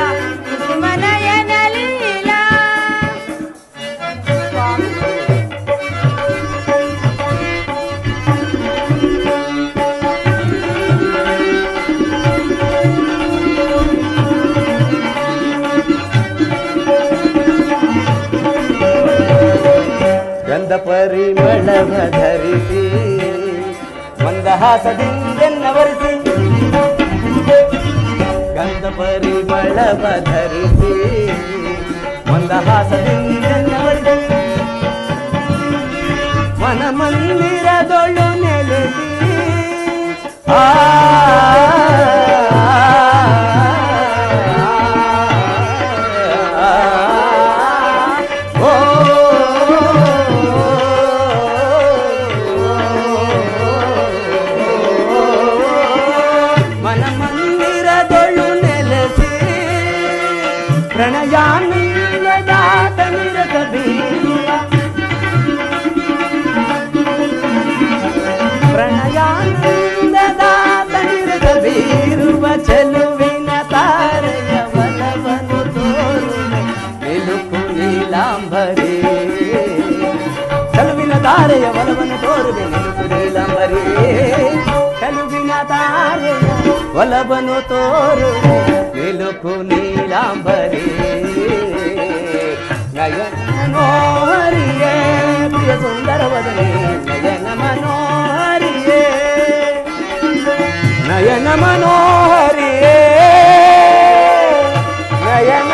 ಕುಸುಮನಯನ ಲೀಲಾ ಸ್ವಾಮಿ ಗಂಧ ಪರಿಮಳವ ಧರಿಸಿ ಮಂದಹಾಸದಿಂದೆನ್ನವರಿಸಿ ಗಂಧ ಪರಿಮಳವ ಧರಿಸಿ ಮಂದಹಾಸದಿಂದೆನ್ನವರಿಸಿ ಮನ ಮಂದಿರದೊಳು ನೆಲೆಸಿ ಆ ಮನ ಮಂದಿರದೊಳು ನೆಲೆಸಿ ಪ್ರಣಯಾನಂದದಾತ ನಿರತ ಬೀರುವ ಪ್ರಣಯಾನಂದದಾತ ನಿರತ ಬೀರುವ ಚೆಲುವಿನ ತಾರೆಯ ಬಲವನ್ನು ತೋರುವೆ ನಿಲುಕು ನೀಲಾಂಬರಿ ಚೆಲುವಿನ ತಾರೆಯ ಬಲವನ್ನು ತೋರುವೆ ನಿಲುಕು ನೀಲಾಂಬರಿ ಚೆಲುವಿನ ತಾರೆಯ ಒಲವನ್ನು ತೋರುವೆ ನಿಲುಕು ನೀಲಾಂಬರಿ ನಯನ ಮನೋಹರಿಯೇ ಪ್ರಿಯ ಸುಂದರ ವದನೆ ನಯನ ಮನೋಹರಿಯೇ ನಯನ ಮನೋಹರಿಯೇ ನಯನ